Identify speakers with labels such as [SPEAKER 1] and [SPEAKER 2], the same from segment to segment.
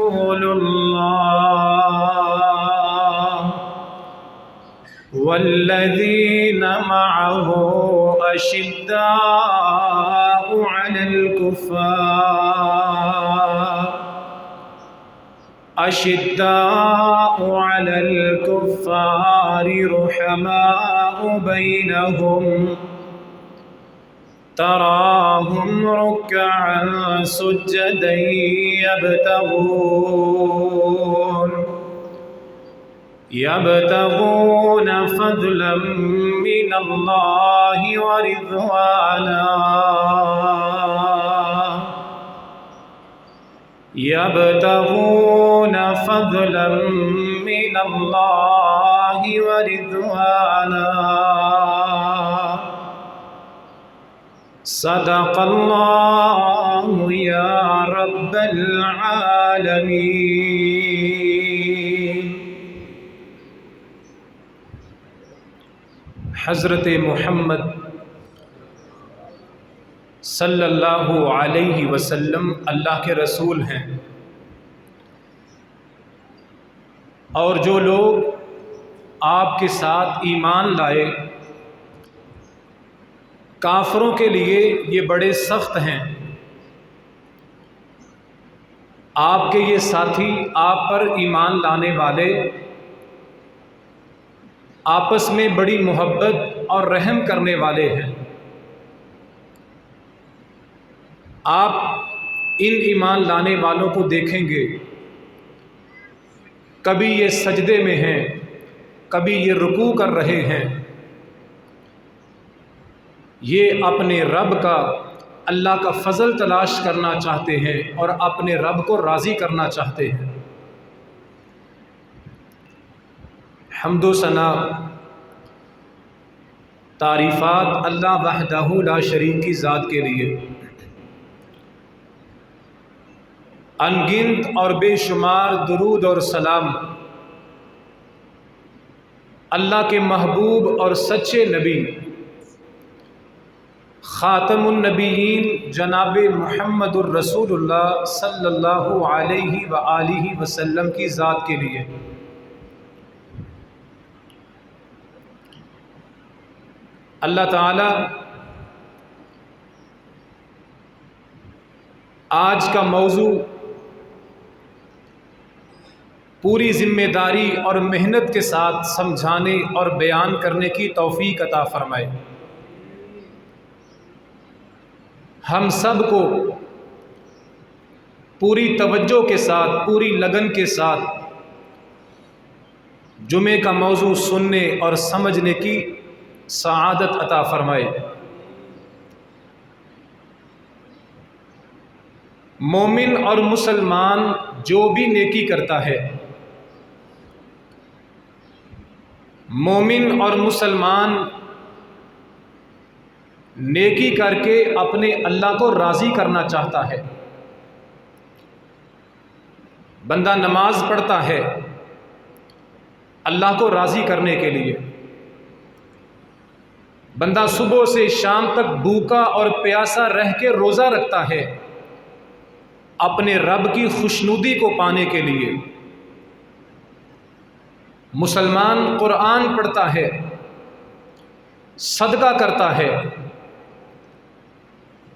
[SPEAKER 1] رسول الله والذين معه أشداء على الكفار رحماء بينهم تراهم ركعا سجدا يبتغون فضلا من الله ورضوانا صدق اللہ یا رب العالمین۔ حضرت محمد صلی اللہ علیہ وسلم اللہ کے رسول ہیں، اور جو لوگ آپ کے ساتھ ایمان لائے کافروں کے لیے یہ بڑے سخت ہیں۔ آپ کے یہ ساتھی، آپ پر ایمان لانے والے آپس میں بڑی محبت اور رحم کرنے والے ہیں۔ آپ ان ایمان لانے والوں کو دیکھیں گے، کبھی یہ سجدے میں ہیں، کبھی یہ رکوع کر رہے ہیں، یہ اپنے رب کا، اللہ کا فضل تلاش کرنا چاہتے ہیں اور اپنے رب کو راضی کرنا چاہتے ہیں۔ حمد و ثنا، تعریفات اللہ وحدہ لا شریک کی ذات کے لیے، ان گنت اور بے شمار درود اور سلام اللہ کے محبوب اور سچے نبی خاتم النبیین جناب محمد الرسول اللہ صلی اللہ علیہ وآلہ وسلم کی ذات کے لیے۔ اللہ تعالی آج کا موضوع پوری ذمہ داری اور محنت کے ساتھ سمجھانے اور بیان کرنے کی توفیق عطا فرمائے۔ ہم سب کو پوری توجہ کے ساتھ، پوری لگن کے ساتھ جمعے کا موضوع سننے اور سمجھنے کی سعادت عطا فرمائے۔ مومن اور مسلمان جو بھی نیکی کرتا ہے، مومن اور مسلمان نیکی کر کے اپنے اللہ کو راضی کرنا چاہتا ہے۔ بندہ نماز پڑھتا ہے اللہ کو راضی کرنے کے لیے، بندہ صبح سے شام تک بھوکا اور پیاسا رہ کے روزہ رکھتا ہے اپنے رب کی خوشنودی کو پانے کے لیے۔ مسلمان قرآن پڑھتا ہے، صدقہ کرتا ہے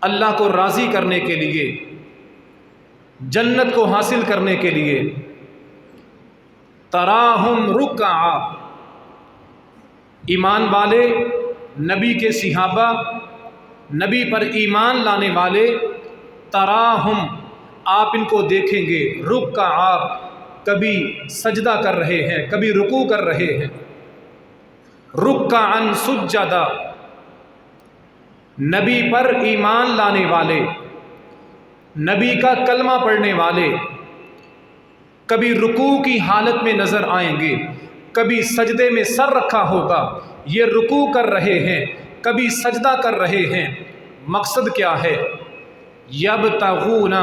[SPEAKER 1] اللہ کو راضی کرنے کے لیے، جنت کو حاصل کرنے کے لیے۔ تراہم رکعا، ایمان والے، نبی کے صحابہ، نبی پر ایمان لانے والے، تراہم، آپ ان کو دیکھیں گے، رکعا، کبھی سجدہ کر رہے ہیں، کبھی رکوع کر رہے ہیں، رکعا سجدا، نبی پر ایمان لانے والے، نبی کا کلمہ پڑھنے والے کبھی رکوع کی حالت میں نظر آئیں گے، کبھی سجدے میں سر رکھا ہوگا، یہ رکوع کر رہے ہیں، کبھی سجدہ کر رہے ہیں۔ مقصد کیا ہے؟ یبتغون،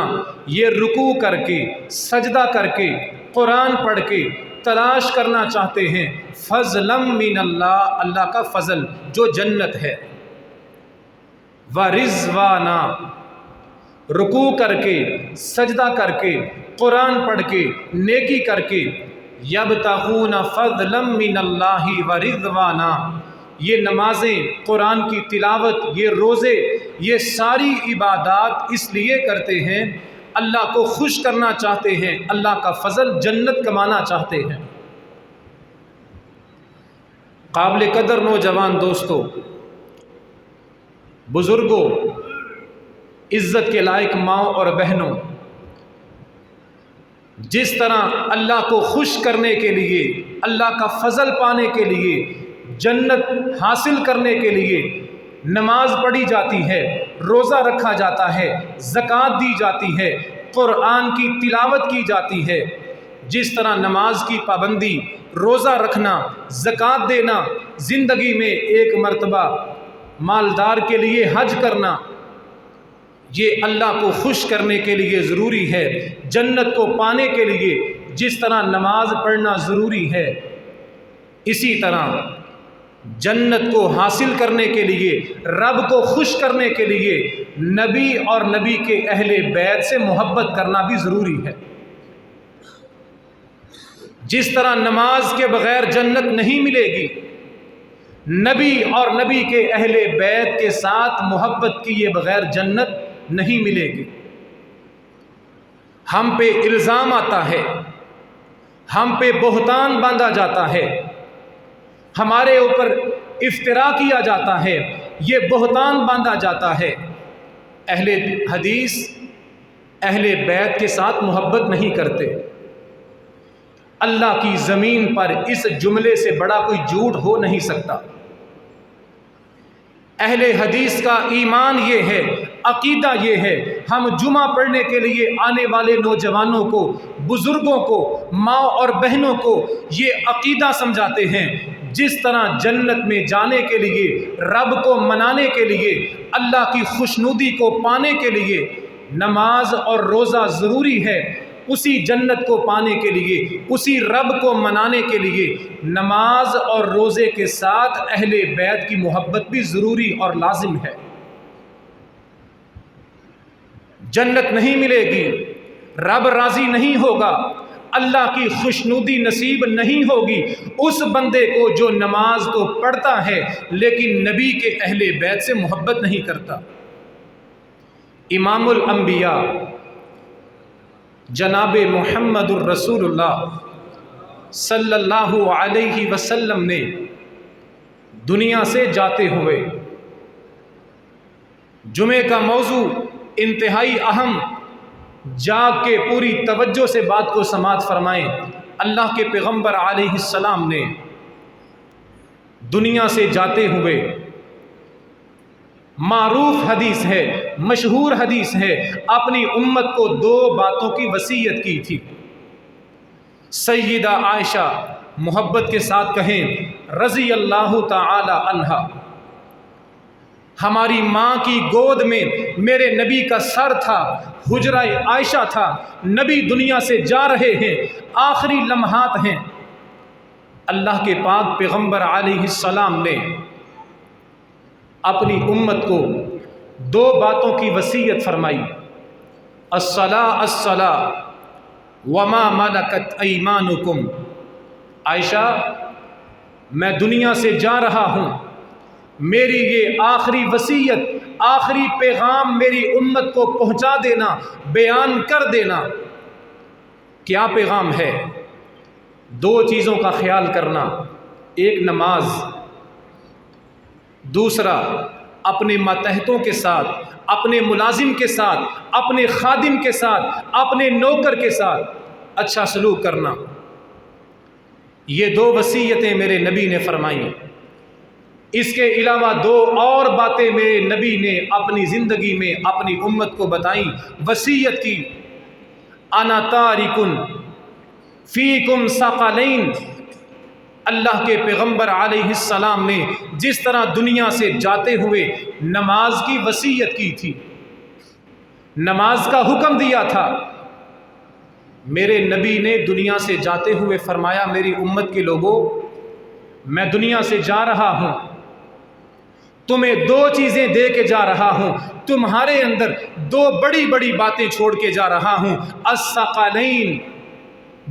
[SPEAKER 1] یہ رکوع کر کے، سجدہ کر کے، قرآن پڑھ کے تلاش کرنا چاہتے ہیں فضلا من اللہ، اللہ کا فضل جو جنت ہے، ورضوانا، رکوع کر کے، سجدہ کر کے، قرآن پڑھ کے، نیکی کر کے، یبتغون فضلا من اللہ ورضوانا، یہ نمازیں، قرآن کی تلاوت، یہ روزے، یہ ساری عبادات اس لیے کرتے ہیں اللہ کو خوش کرنا چاہتے ہیں، اللہ کا فضل، جنت کمانا چاہتے ہیں۔ قابل قدر نوجوان دوستو، بزرگوں، عزت کے لائق ماؤں اور بہنوں، جس طرح اللہ کو خوش کرنے کے لیے، اللہ کا فضل پانے کے لیے، جنت حاصل کرنے کے لیے نماز پڑھی جاتی ہے، روزہ رکھا جاتا ہے، زکوٰۃ دی جاتی ہے، قرآن کی تلاوت کی جاتی ہے، جس طرح نماز کی پابندی، روزہ رکھنا، زکوٰۃ دینا، زندگی میں ایک مرتبہ مالدار کے لیے حج کرنا، یہ اللہ کو خوش کرنے کے لیے ضروری ہے، جنت کو پانے کے لیے جس طرح نماز پڑھنا ضروری ہے، اسی طرح جنت کو حاصل کرنے کے لیے، رب کو خوش کرنے کے لیے نبی اور نبی کے اہل بیت سے محبت کرنا بھی ضروری ہے۔ جس طرح نماز کے بغیر جنت نہیں ملے گی، نبی اور نبی کے اہل بیت کے ساتھ محبت کیے بغیر جنت نہیں ملے گی۔ ہم پہ الزام آتا ہے، ہم پہ بہتان باندھا جاتا ہے، ہمارے اوپر افترا کیا جاتا ہے، یہ بہتان باندھا جاتا ہے، اہل حدیث اہل بیت کے ساتھ محبت نہیں کرتے۔ اللہ کی زمین پر اس جملے سے بڑا کوئی جھوٹ ہو نہیں سکتا۔ اہل حدیث کا ایمان یہ ہے، عقیدہ یہ ہے، ہم جمعہ پڑھنے کے لیے آنے والے نوجوانوں کو، بزرگوں کو، ماں اور بہنوں کو یہ عقیدہ سمجھاتے ہیں، جس طرح جنت میں جانے کے لیے، رب کو منانے کے لیے، اللہ کی خوشنودی کو پانے کے لیے نماز اور روزہ ضروری ہے، اسی جنت کو پانے کے لیے، اسی رب کو منانے کے لیے نماز اور روزے کے ساتھ اہل بیت کی محبت بھی ضروری اور لازم ہے۔ جنت نہیں ملے گی، رب راضی نہیں ہوگا، اللہ کی خوشنودی نصیب نہیں ہوگی اس بندے کو جو نماز تو پڑھتا ہے لیکن نبی کے اہل بیت سے محبت نہیں کرتا۔ امام الانبیاء جناب محمد الرسول اللہ صلی اللہ علیہ وسلم نے دنیا سے جاتے ہوئے، جمعے کا موضوع انتہائی اہم، جاگ کے پوری توجہ سے بات کو سماعت فرمائیں، اللہ کے پیغمبر علیہ السلام نے دنیا سے جاتے ہوئے، معروف حدیث ہے، مشہور حدیث ہے، اپنی امت کو دو باتوں کی وصیت کی تھی۔ سیدہ عائشہ، محبت کے ساتھ کہیں رضی اللہ تعالی عنہا، ہماری ماں کی گود میں میرے نبی کا سر تھا، حجرہ عائشہ تھا، نبی دنیا سے جا رہے ہیں، آخری لمحات ہیں، اللہ کے پاک پیغمبر علیہ السلام نے اپنی امت کو دو باتوں کی وصیت فرمائی، الصلاۃ الصلاۃ وما ملکت ایمانکم۔ عائشہ، میں دنیا سے جا رہا ہوں، میری یہ آخری وصیت، آخری پیغام میری امت کو پہنچا دینا، بیان کر دینا۔ کیا پیغام ہے؟ دو چیزوں کا خیال کرنا، ایک نماز، دوسرا اپنے ماتحتوں کے ساتھ، اپنے ملازم کے ساتھ، اپنے خادم کے ساتھ، اپنے نوکر کے ساتھ اچھا سلوک کرنا۔ یہ دو وصیتیں میرے نبی نے فرمائیں۔ اس کے علاوہ دو اور باتیں میرے نبی نے اپنی زندگی میں اپنی امت کو بتائیں، وصیت کی، انا تارکن فیکم ثقلین۔ اللہ کے پیغمبر علیہ السلام نے جس طرح دنیا سے جاتے ہوئے نماز کی وصیت کی تھی، نماز کا حکم دیا تھا، میرے نبی نے دنیا سے جاتے ہوئے فرمایا، میری امت کے لوگوں، میں دنیا سے جا رہا ہوں، تمہیں دو چیزیں دے کے جا رہا ہوں، تمہارے اندر دو بڑی بڑی باتیں چھوڑ کے جا رہا ہوں، الثقلین،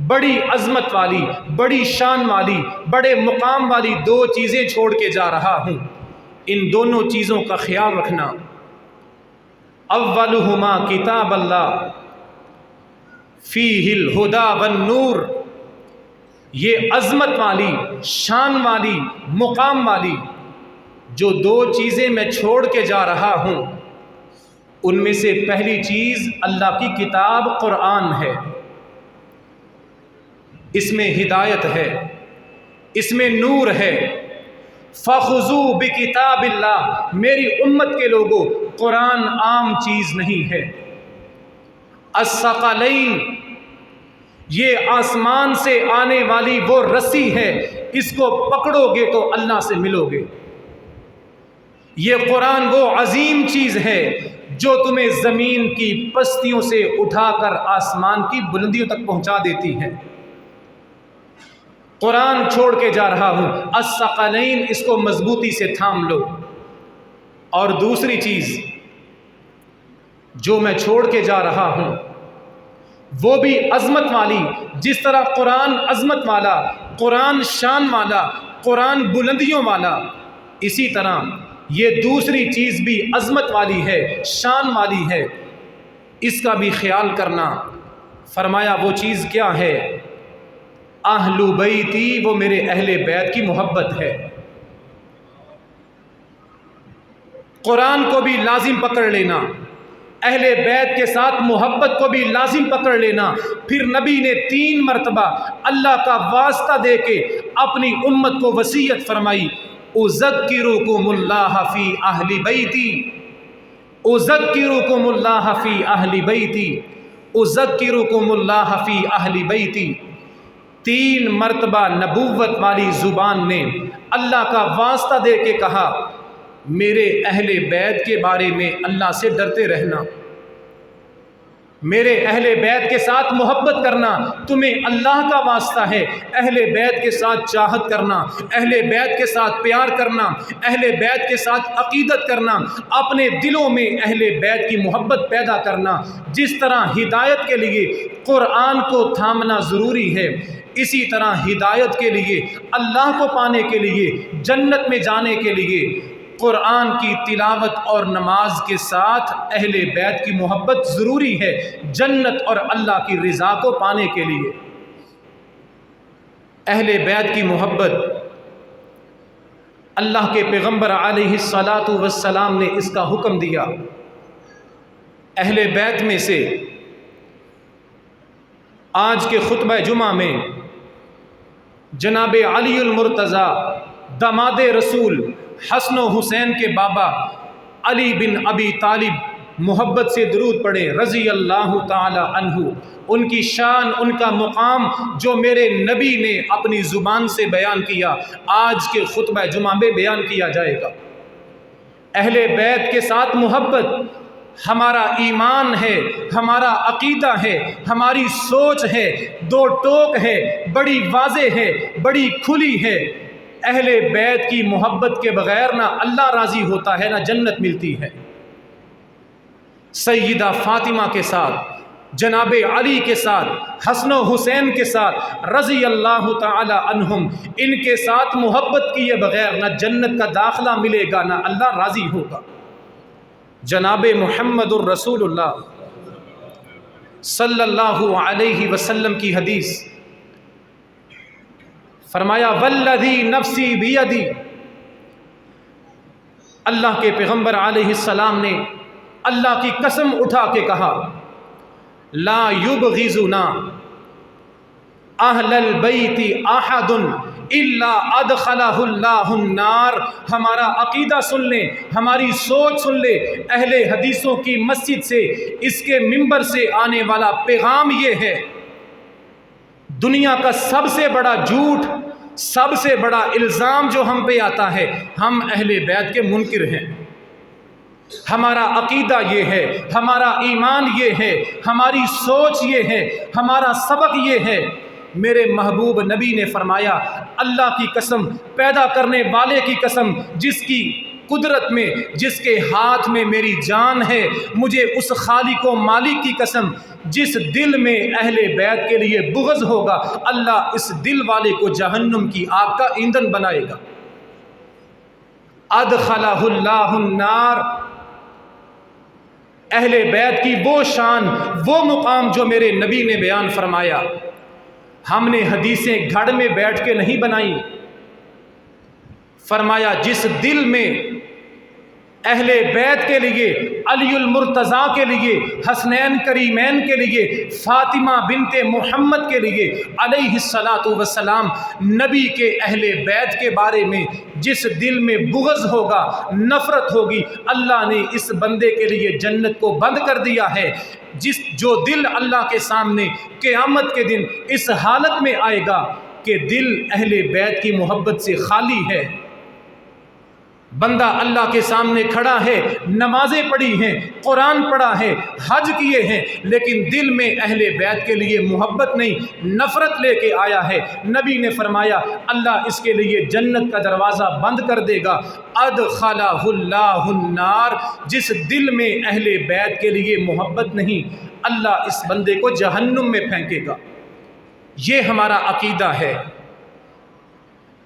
[SPEAKER 1] بڑی عظمت والی، بڑی شان والی، بڑے مقام والی دو چیزیں چھوڑ کے جا رہا ہوں، ان دونوں چیزوں کا خیال رکھنا۔ اولہما کتاب اللہ فیہ الہدی والنور، یہ عظمت والی، شان والی، مقام والی جو دو چیزیں میں چھوڑ کے جا رہا ہوں، ان میں سے پہلی چیز اللہ کی کتاب قرآن ہے، اس میں ہدایت ہے، اس میں نور ہے۔ فَخُذُوا بِكِتَابِ اللَّهِ، میری امت کے لوگوں، قرآن عام چیز نہیں ہے۔ الثقلین، یہ آسمان سے آنے والی وہ رسی ہے، اس کو پکڑو گے تو اللہ سے ملو گے۔ یہ قرآن وہ عظیم چیز ہے جو تمہیں زمین کی پستیوں سے اٹھا کر آسمان کی بلندیوں تک پہنچا دیتی ہے۔ قرآن چھوڑ کے جا رہا ہوں، الثقلین، اس کو مضبوطی سے تھام لو۔ اور دوسری چیز جو میں چھوڑ کے جا رہا ہوں وہ بھی عظمت والی، جس طرح قرآن عظمت والا، قرآن شان والا، قرآن بلندیوں والا، اسی طرح یہ دوسری چیز بھی عظمت والی ہے، شان والی ہے، اس کا بھی خیال کرنا۔ فرمایا وہ چیز کیا ہے؟ اہل بیتی، وہ میرے اہل بیت کی محبت ہے۔ قرآن کو بھی لازم پکڑ لینا، اہل بیت کے ساتھ محبت کو بھی لازم پکڑ لینا۔ پھر نبی نے 3 مرتبہ اللہ کا واسطہ دے کے اپنی امت کو وصیت فرمائی، اذکرکم اللہ فی اہل بیتی، اذکرکم اللہ فی اہل بیتی، اذکرکم اللہ فی اہل بیتی۔ 3 مرتبہ نبوت والی زبان نے اللہ کا واسطہ دے کے کہا، میرے اہل بیت کے بارے میں اللہ سے ڈرتے رہنا، میرے اہل بیت کے ساتھ محبت کرنا، تمہیں اللہ کا واسطہ ہے، اہل بیت کے ساتھ چاہت کرنا، اہل بیت کے ساتھ پیار کرنا، اہل بیت کے ساتھ عقیدت کرنا، اپنے دلوں میں اہل بیت کی محبت پیدا کرنا۔ جس طرح ہدایت کے لیے قرآن کو تھامنا ضروری ہے، اسی طرح ہدایت کے لیے، اللہ کو پانے کے لیے، جنت میں جانے کے لیے قرآن کی تلاوت اور نماز کے ساتھ اہل بیت کی محبت ضروری ہے، جنت اور اللہ کی رضا کو پانے کے لیے۔ اہل بیت کی محبت، اللہ کے پیغمبر علیہ الصلاۃ والسلام نے اس کا حکم دیا۔ اہل بیت میں سے آج کے خطبہ جمعہ میں جناب علی المرتضیٰ، داماد رسول، حسن و حسین کے بابا علی بن ابی طالب، محبت سے درود پڑھیں رضی اللہ تعالی عنہ۔ ان کی شان، ان کا مقام جو میرے نبی نے اپنی زبان سے بیان کیا، آج کے خطبہ جمعہ میں بیان کیا جائے گا۔ اہل بیت کے ساتھ محبت ہمارا ایمان ہے، ہمارا عقیدہ ہے، ہماری سوچ ہے، دو ٹوک ہے، بڑی واضح ہے، بڑی کھلی ہے۔ اہل بیت کی محبت کے بغیر نہ اللہ راضی ہوتا ہے، نہ جنت ملتی ہے۔ سیدہ فاطمہ کے ساتھ، جناب علی کے ساتھ، حسن و حسین کے ساتھ رضی اللہ تعالی عنہم، ان کے ساتھ محبت کیے بغیر نہ جنت کا داخلہ ملے گا، نہ اللہ راضی ہوگا۔ جناب محمد الرسول اللہ صلی اللہ علیہ وسلم کی حدیث، فرمایا والذی نفسی بیدی، اللہ کے پیغمبر علیہ السلام نے اللہ کی قسم اٹھا کے کہا، لا یبغضنا اہل البیت احد الا ادخلہ اللہ النار۔ ہمارا عقیدہ سن لیں، ہماری سوچ سن لیں، اہل حدیثوں کی مسجد سے، اس کے منبر سے آنے والا پیغام یہ ہے، دنیا کا سب سے بڑا جھوٹ، سب سے بڑا الزام جو ہم پہ آتا ہے، ہم اہل بیت کے منکر ہیں۔ ہمارا عقیدہ یہ ہے، ہمارا ایمان یہ ہے، ہماری سوچ یہ ہے، ہمارا سبق یہ ہے۔ میرے محبوب نبی نے فرمایا، اللہ کی قسم، پیدا کرنے والے کی قسم، جس کی قدرت میں جس کے ہاتھ میں میری جان ہے، مجھے اس خالق و مالک کی قسم جس دل میں اہل بیت کے لیے بغض ہوگا، اللہ اس دل والے کو جہنم کی آگ کا ایندھن بنائے گا۔ ادخلہ اللہ النار، اہل بیت کی وہ شان، وہ مقام جو میرے نبی نے بیان فرمایا، ہم نے حدیثیں گھڑ میں بیٹھ کے نہیں بنائیں۔ فرمایا جس دل میں اہل بیت کے لیے، علی المرتضیٰ کے لیے، حسنین کریمین کے لیے، فاطمہ بنت محمد کے لیے علیہ الصلاۃ والسلام، نبی کے اہل بیت کے بارے میں جس دل میں بغض ہوگا، نفرت ہوگی، اللہ نے اس بندے کے لیے جنت کو بند کر دیا ہے۔ جو دل اللہ کے سامنے قیامت کے دن اس حالت میں آئے گا کہ دل اہل بیت کی محبت سے خالی ہے، بندہ اللہ کے سامنے کھڑا ہے، نمازیں پڑھی ہیں، قرآن پڑھا ہے، حج کیے ہیں، لیکن دل میں اہل بیت کے لیے محبت نہیں، نفرت لے کے آیا ہے، نبی نے فرمایا اللہ اس کے لیے جنت کا دروازہ بند کر دے گا۔ ادخلہ اللہ النار، جس دل میں اہل بیت کے لیے محبت نہیں، اللہ اس بندے کو جہنم میں پھینکے گا۔ یہ ہمارا عقیدہ ہے۔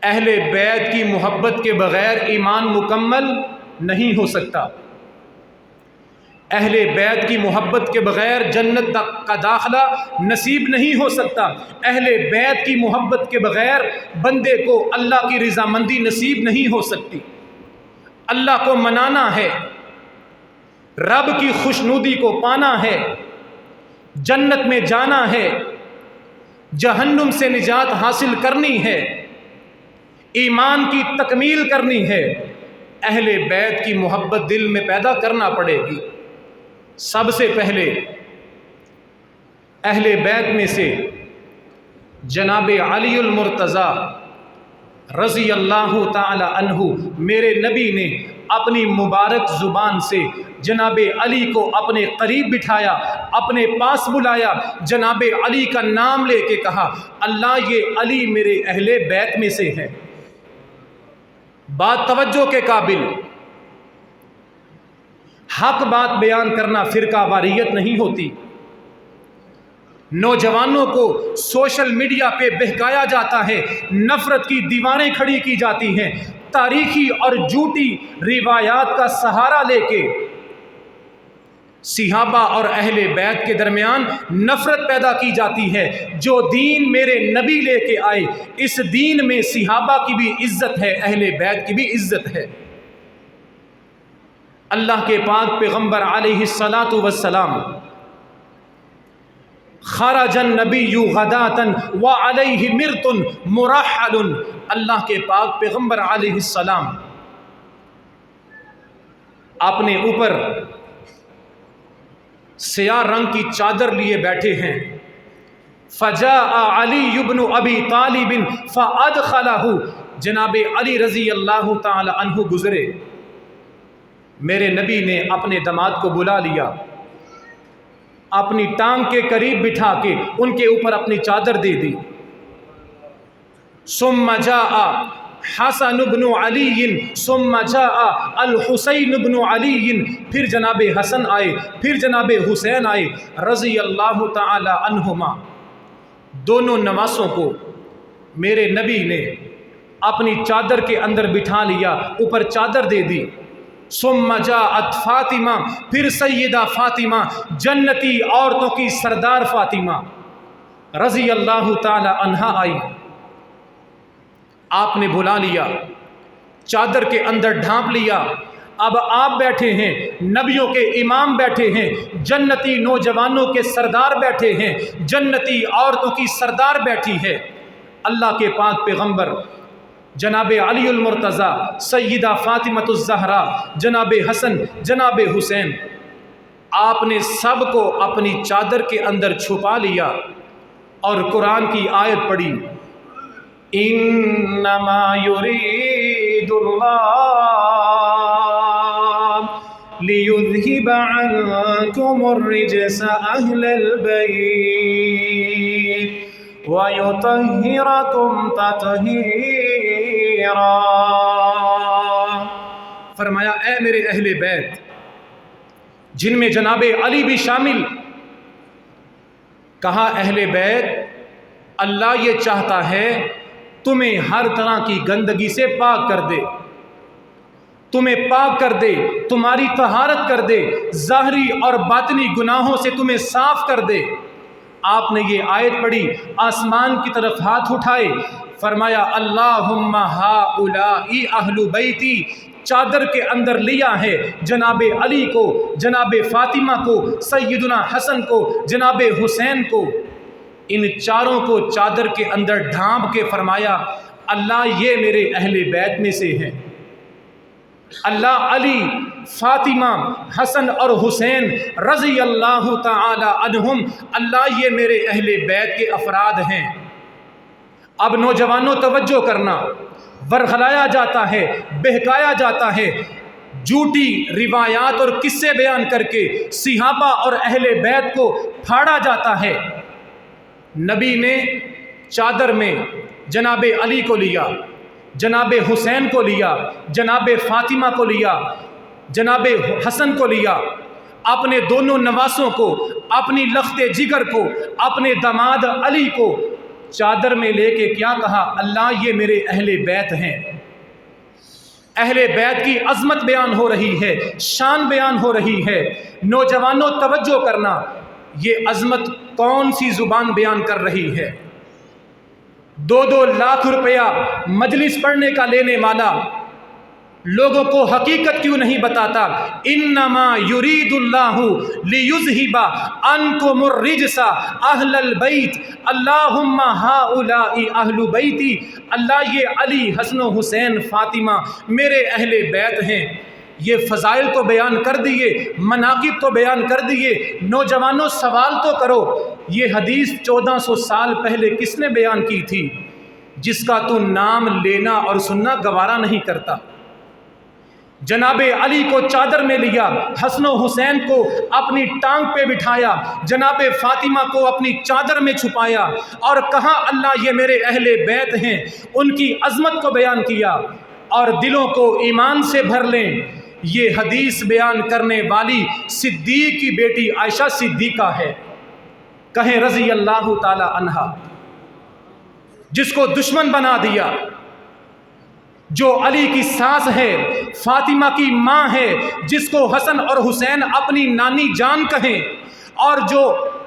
[SPEAKER 1] اہل بیت کی محبت کے بغیر ایمان مکمل نہیں ہو سکتا۔ اہل بیت کی محبت کے بغیر جنت تک کا داخلہ نصیب نہیں ہو سکتا۔ اہل بیت کی محبت کے بغیر بندے کو اللہ کی رضامندی نصیب نہیں ہو سکتی۔ اللہ کو منانا ہے، رب کی خوشنودی کو پانا ہے، جنت میں جانا ہے، جہنم سے نجات حاصل کرنی ہے، ایمان کی تکمیل کرنی ہے، اہل بیت کی محبت دل میں پیدا کرنا پڑے گی۔ سب سے پہلے اہل بیت میں سے جناب علی المرتضیٰ رضی اللہ تعالی عنہ، میرے نبی نے اپنی مبارک زبان سے جناب علی کو اپنے قریب بٹھایا، اپنے پاس بلایا، جناب علی کا نام لے کے کہا اللہ یہ علی میرے اہل بیت میں سے ہے۔ بات توجہ کے قابل، حق بات بیان کرنا فرقہ واریت نہیں ہوتی۔ نوجوانوں کو سوشل میڈیا پہ بہکایا جاتا ہے، نفرت کی دیواریں کھڑی کی جاتی ہیں، تاریخی اور جھوٹی روایات کا سہارا لے کے صحابہ اور اہل بیت کے درمیان نفرت پیدا کی جاتی ہے۔ جو دین میرے نبی لے کے آئے، اس دین میں صحابہ کی بھی عزت ہے، اہل بیت کی بھی عزت ہے۔ اللہ کے پاک پیغمبر علیہ الصلاۃ والسلام خرج النبی غداۃ وعلیہ مرط مرحل، اللہ کے پاک پیغمبر علیہ السلام اپنے اوپر سیاہ رنگ کی چادر لیے بیٹھے ہیں۔ فجاء علی بن ابی طالب فادخلہ، جناب علی رضی اللہ تعالی عنہ گزرے، میرے نبی نے اپنے داماد کو بلا لیا، اپنی ٹانگ کے قریب بٹھا کے ان کے اوپر اپنی چادر دے دی۔ ثم جاء حسن بن علی ثم جاء الحسین بن علی، پھر جناب حسن آئے، پھر جناب حسین آئے رضی اللہ تعالی عنہما۔ دونوں نواسوں کو میرے نبی نے اپنی چادر کے اندر بٹھا لیا، اوپر چادر دے دی۔ ثم جاءت فاطمہ، پھر سیدہ فاطمہ، جنتی عورتوں کی سردار فاطمہ رضی اللہ تعالی عنہا آئی، آپ نے بلا لیا، چادر کے اندر ڈھانپ لیا۔ اب آپ بیٹھے ہیں، نبیوں کے امام بیٹھے ہیں، جنتی نوجوانوں کے سردار بیٹھے ہیں، جنتی عورتوں کی سردار بیٹھی ہے۔ اللہ کے پاک پیغمبر جناب علی المرتضیٰ، سیدہ فاطمۃ الزہرا، جناب حسن، جناب حسین، آپ نے سب کو اپنی چادر کے اندر چھپا لیا اور قرآن کی آیت پڑھی، انما یرید اللہ لیذہب عنکم الرجس اہل البیت وَيُطَهِّرَكُمْ تَطْهِيرًا فرمایا اے میرے اہل بیت، جن میں جناب علی بھی شامل، کہا اہل بیت اللہ یہ چاہتا ہے تمہیں ہر طرح کی گندگی سے پاک کر دے، تمہیں پاک کر دے، تمہاری طہارت کر دے، ظاہری اور باطنی گناہوں سے تمہیں صاف کر دے۔ آپ نے یہ آیت پڑھی، آسمان کی طرف ہاتھ اٹھائے، فرمایا اللہم ہؤلاء اہل بیتی، چادر کے اندر لیا ہے جناب علی کو، جناب فاطمہ کو، سیدنا حسن کو، جناب حسین کو، ان چاروں کو چادر کے اندر ڈھانپ کے فرمایا اللہ یہ میرے اہل بیت میں سے ہیں۔ اللہ علی، فاطمہ، حسن اور حسین رضی اللہ تعالی عنہم، اللہ یہ میرے اہل بیت کے افراد ہیں۔ اب نوجوانوں توجہ کرنا، ورغلایا جاتا ہے، بہکایا جاتا ہے، جھوٹی روایات اور قصے بیان کر کے صحابہ اور اہل بیت کو پھاڑا جاتا ہے۔ نبی نے چادر میں جناب علی کو لیا، جناب حسین کو لیا، جناب فاطمہ کو لیا، جناب حسن کو لیا، اپنے دونوں نواسوں کو، اپنی لخت جگر کو، اپنے داماد علی کو چادر میں لے کے کیا کہا اللہ یہ میرے اہل بیت ہیں۔ اہل بیت کی عظمت بیان ہو رہی ہے، شان بیان ہو رہی ہے۔ نوجوانوں توجہ کرنا، یہ عظمت کون سی زبان بیان کر رہی ہے؟ 2 لاکھ روپیہ مجلس پڑھنے کا لینے والا لوگوں کو حقیقت کیوں نہیں بتاتا؟ انما یرید اللہ لیذھب عنکم الرجس اہل البیت اللہم ہؤلاء اہل بیتی، اللہ یہ علی، حسن و حسین، فاطمہ میرے اہل بیت ہیں۔ یہ فضائل تو بیان کر دیے، مناقب تو بیان کر دیے، نوجوانوں سوال تو کرو یہ حدیث 1400 سال پہلے کس نے بیان کی تھی جس کا تو نام لینا اور سننا گوارا نہیں کرتا؟ جناب علی کو چادر میں لیا، حسن و حسین کو اپنی ٹانگ پہ بٹھایا، جناب فاطمہ کو اپنی چادر میں چھپایا اور کہا اللہ یہ میرے اہل بیت ہیں، ان کی عظمت کو بیان کیا اور دلوں کو ایمان سے بھر لیں۔ یہ حدیث بیان کرنے والی صدیق کی بیٹی عائشہ صدیقہ ہے، کہیں رضی اللہ تعالی عنہا، جس کو دشمن بنا دیا، جو علی کی ساس ہے، فاطمہ کی ماں ہے، جس کو حسن اور حسین اپنی نانی جان کہیں، اور جو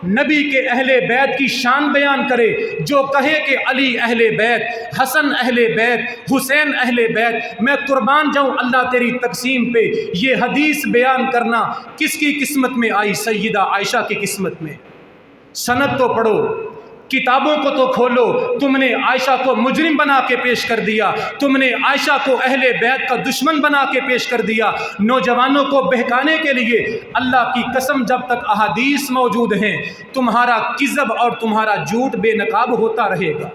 [SPEAKER 1] نبی کے اہل بیت کی شان بیان کرے، جو کہے کہ علی اہل بیت، حسن اہل بیت، حسین اہل بیت، میں قربان جاؤں اللہ تیری تقسیم پہ۔ یہ حدیث بیان کرنا کس کی قسمت میں آئی؟ سیدہ عائشہ کی قسمت میں۔ سند تو پڑھو، کتابوں کو تو کھولو، تم نے عائشہ کو مجرم بنا کے پیش کر دیا، تم نے عائشہ کو اہل بیت کا دشمن بنا کے پیش کر دیا۔ نوجوانوں کو بہکانے کے لیے اللہ کی قسم جب تک احادیث موجود ہیں تمہارا کذب اور تمہارا جھوٹ بے نقاب ہوتا رہے گا۔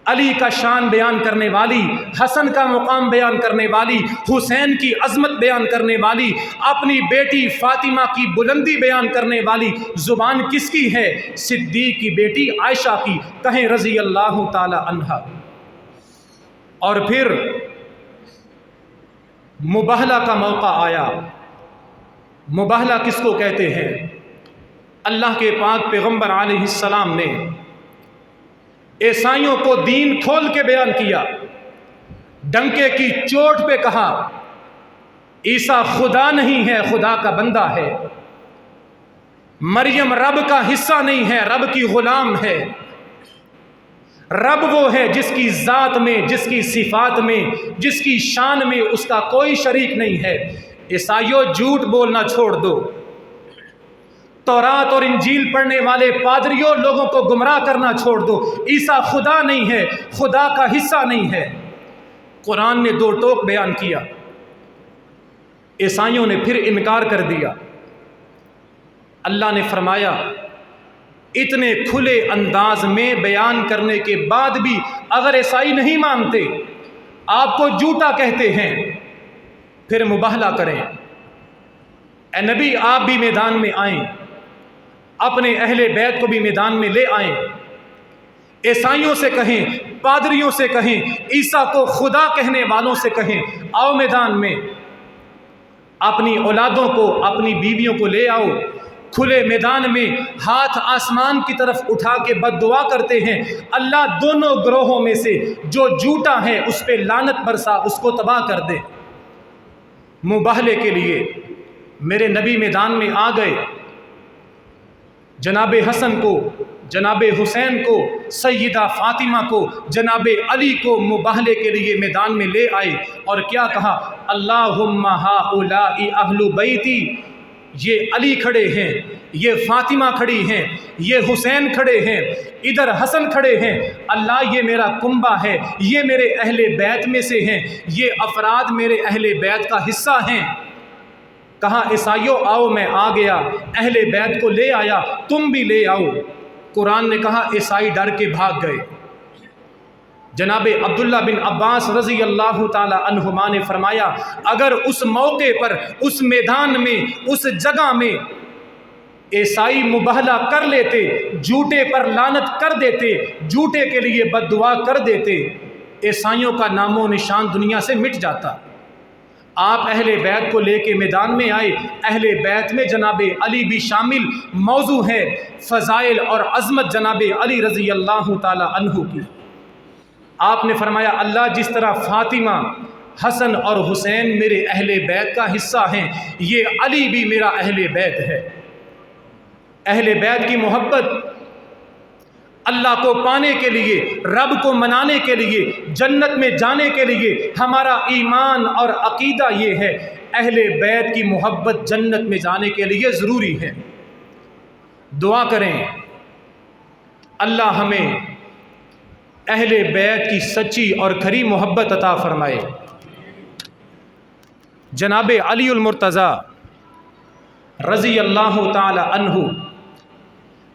[SPEAKER 1] علی کا شان بیان کرنے والی، حسن کا مقام بیان کرنے والی، حسین کی عظمت بیان کرنے والی، اپنی بیٹی فاطمہ کی بلندی بیان کرنے والی زبان کس کی ہے؟ صدیق کی بیٹی عائشہ کی، کہیں رضی اللہ تعالی عنہا۔ اور پھر مباہلہ کا موقع آیا۔ مباہلہ کس کو کہتے ہیں؟ اللہ کے پاک پیغمبر علیہ السلام نے عیسائیوں کو دین کھول کے بیان کیا، ڈنکے کی چوٹ پہ کہا عیسیٰ خدا نہیں ہے، خدا کا بندہ ہے، مریم رب کا حصہ نہیں ہے، رب کی غلام ہے، رب وہ ہے جس کی ذات میں، جس کی صفات میں، جس کی شان میں اس کا کوئی شریک نہیں ہے۔ عیسائیوں جھوٹ بولنا چھوڑ دو، تورات اور انجیل پڑھنے والے پادریوں لوگوں کو گمراہ کرنا چھوڑ دو۔ عیسیٰ خدا نہیں ہے، خدا کا حصہ نہیں ہے۔ قرآن نے 2 ٹوک بیان کیا، عیسائیوں نے پھر انکار کر دیا۔ اللہ نے فرمایا اتنے کھلے انداز میں بیان کرنے کے بعد بھی اگر عیسائی نہیں مانتے، آپ کو جھوٹا کہتے ہیں، پھر مباہلہ کریں۔ اے نبی آپ بھی میدان میں آئیں، اپنے اہل بیت کو بھی میدان میں لے آئیں۔ عیسائیوں سے کہیں، پادریوں سے کہیں، عیسیٰ کو خدا کہنے والوں سے کہیں، آؤ میدان میں، اپنی اولادوں کو، اپنی بیویوں کو لے آؤ، کھلے میدان میں ہاتھ آسمان کی طرف اٹھا کے بد دعا کرتے ہیں، اللہ دونوں گروہوں میں سے جو جھوٹا ہے اس پہ لعنت برسا، اس کو تباہ کر دے۔ مباہلے کے لیے میرے نبی میدان میں آ گئے، جناب حسن کو، جناب حسین کو، سیدہ فاطمہ کو، جناب علی کو مباہلے کے لیے میدان میں لے آئے، اور کیا کہا؟ اللہم ہؤلاء اہل بیتی، یہ علی کھڑے ہیں، یہ فاطمہ کھڑی ہیں، یہ حسین کھڑے ہیں، ادھر حسن کھڑے ہیں، اللہ یہ میرا کنبہ ہے، یہ میرے اہل بیت میں سے ہیں، یہ افراد میرے اہل بیت کا حصہ ہیں۔ کہا عیسائیوں آؤ، میں آ گیا، اہل بیت کو لے آیا، تم بھی لے آؤ۔ قرآن نے کہا عیسائی ڈر کے بھاگ گئے۔ جناب عبداللہ بن عباس رضی اللہ تعالی عنہما نے فرمایا اگر اس موقع پر، اس میدان میں، اس جگہ میں عیسائی مباہلہ کر لیتے، جھوٹے پر لعنت کر دیتے، جھوٹے کے لیے بد دعا کر دیتے، عیسائیوں کا نام و نشان دنیا سے مٹ جاتا۔ آپ اہل بیت کو لے کے میدان میں آئے، اہل بیت میں جناب علی بھی شامل، موضوع ہے فضائل اور عظمت جناب علی رضی اللہ تعالی عنہ کی۔ آپ نے فرمایا اللہ جس طرح فاطمہ، حسن اور حسین میرے اہل بیت کا حصہ ہیں، یہ علی بھی میرا اہل بیت ہے۔ اہل بیت کی محبت اللہ کو پانے کے لیے، رب کو منانے کے لیے، جنت میں جانے کے لیے ہمارا ایمان اور عقیدہ یہ ہے، اہل بیت کی محبت جنت میں جانے کے لیے ضروری ہے۔ دعا کریں اللہ ہمیں اہل بیت کی سچی اور کھری محبت عطا فرمائے۔ جناب علی المرتضیٰ رضی اللہ تعالی عنہ،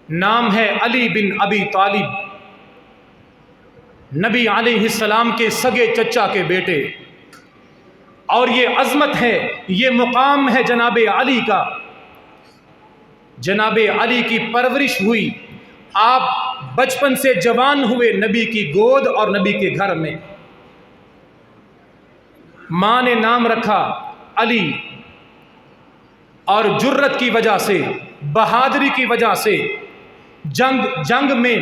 [SPEAKER 1] نام ہے علی بن ابی طالب، نبی علیہ السلام کے سگے چچا کے بیٹے، اور یہ عظمت ہے، یہ مقام ہے جناب علی کا۔ جناب علی کی پرورش ہوئی، آپ بچپن سے جوان ہوئے نبی کی گود اور نبی کے گھر میں۔ ماں نے نام رکھا علی، اور جرت کی وجہ سے، بہادری کی وجہ سے، جنگ میں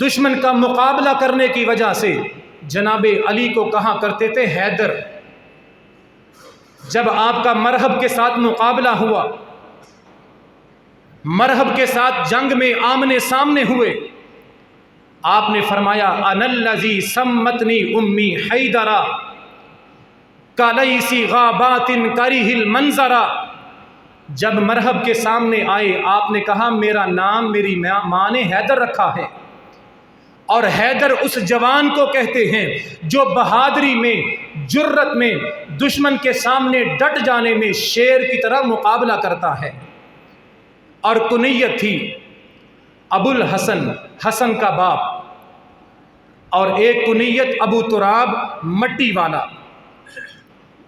[SPEAKER 1] دشمن کا مقابلہ کرنے کی وجہ سے جناب علی کو کہا کرتے تھے حیدر۔ جب آپ کا مرحب کے ساتھ مقابلہ ہوا، مرحب کے ساتھ جنگ میں آمنے سامنے ہوئے، آپ نے فرمایا انا الذی سمتنی امی حیدرا کلیسی غابات کریہ المنظرا۔ جب مرحب کے سامنے آئے آپ نے کہا میرا نام میری ماں نے حیدر رکھا ہے، اور حیدر اس جوان کو کہتے ہیں جو بہادری میں، جرت میں، دشمن کے سامنے ڈٹ جانے میں شیر کی طرح مقابلہ کرتا ہے۔ اور کنیت تھی ابو الحسن، حسن کا باپ، اور ایک کنیت ابو تراب، مٹی والا۔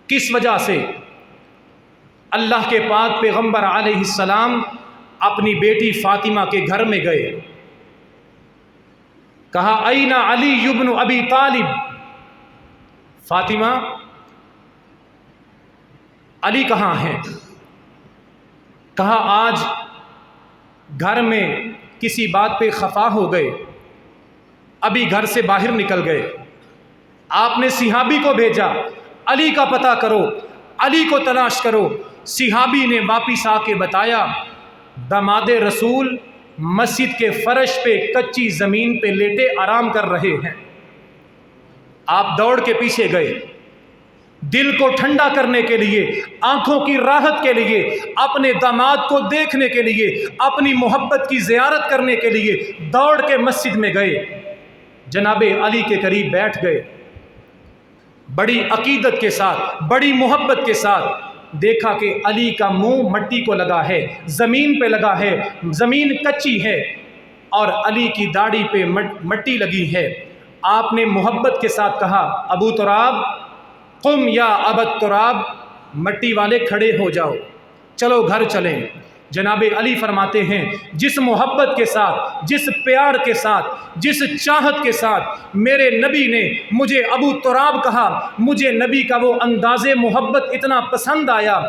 [SPEAKER 1] کس وجہ سے؟ اللہ کے پاک پیغمبر علیہ السلام اپنی بیٹی فاطمہ کے گھر میں گئے، کہا این علی ابن ابی طالب، فاطمہ علی کہاں ہیں؟ کہا آج گھر میں کسی بات پہ خفا ہو گئے، ابھی گھر سے باہر نکل گئے۔ آپ نے صحابی کو بھیجا علی کا پتہ کرو، علی کو تلاش کرو۔ صحابی نے واپس آ کے بتایا داماد رسول مسجد کے فرش پہ کچی زمین پہ لیٹے آرام کر رہے ہیں۔ آپ دوڑ کے پیچھے گئے، دل کو ٹھنڈا کرنے کے لیے، آنکھوں کی راحت کے لیے، اپنے داماد کو دیکھنے کے لیے، اپنی محبت کی زیارت کرنے کے لیے دوڑ کے مسجد میں گئے، جناب علی کے قریب بیٹھ گئے، بڑی عقیدت کے ساتھ، بڑی محبت کے ساتھ۔ دیکھا کہ علی کا منہ مٹی کو لگا ہے، زمین پہ لگا ہے، زمین کچی ہے، اور علی کی داڑھی پہ مٹی لگی ہے۔ آپ نے محبت کے ساتھ کہا ابو تراب قم یا ابا تراب، مٹی والے کھڑے ہو جاؤ، چلو گھر چلیں۔ جناب علی فرماتے ہیں جس محبت کے ساتھ، جس پیار کے ساتھ، جس چاہت کے ساتھ میرے نبی نے مجھے ابو تراب کہا، مجھے نبی کا وہ انداز محبت اتنا پسند آیا۔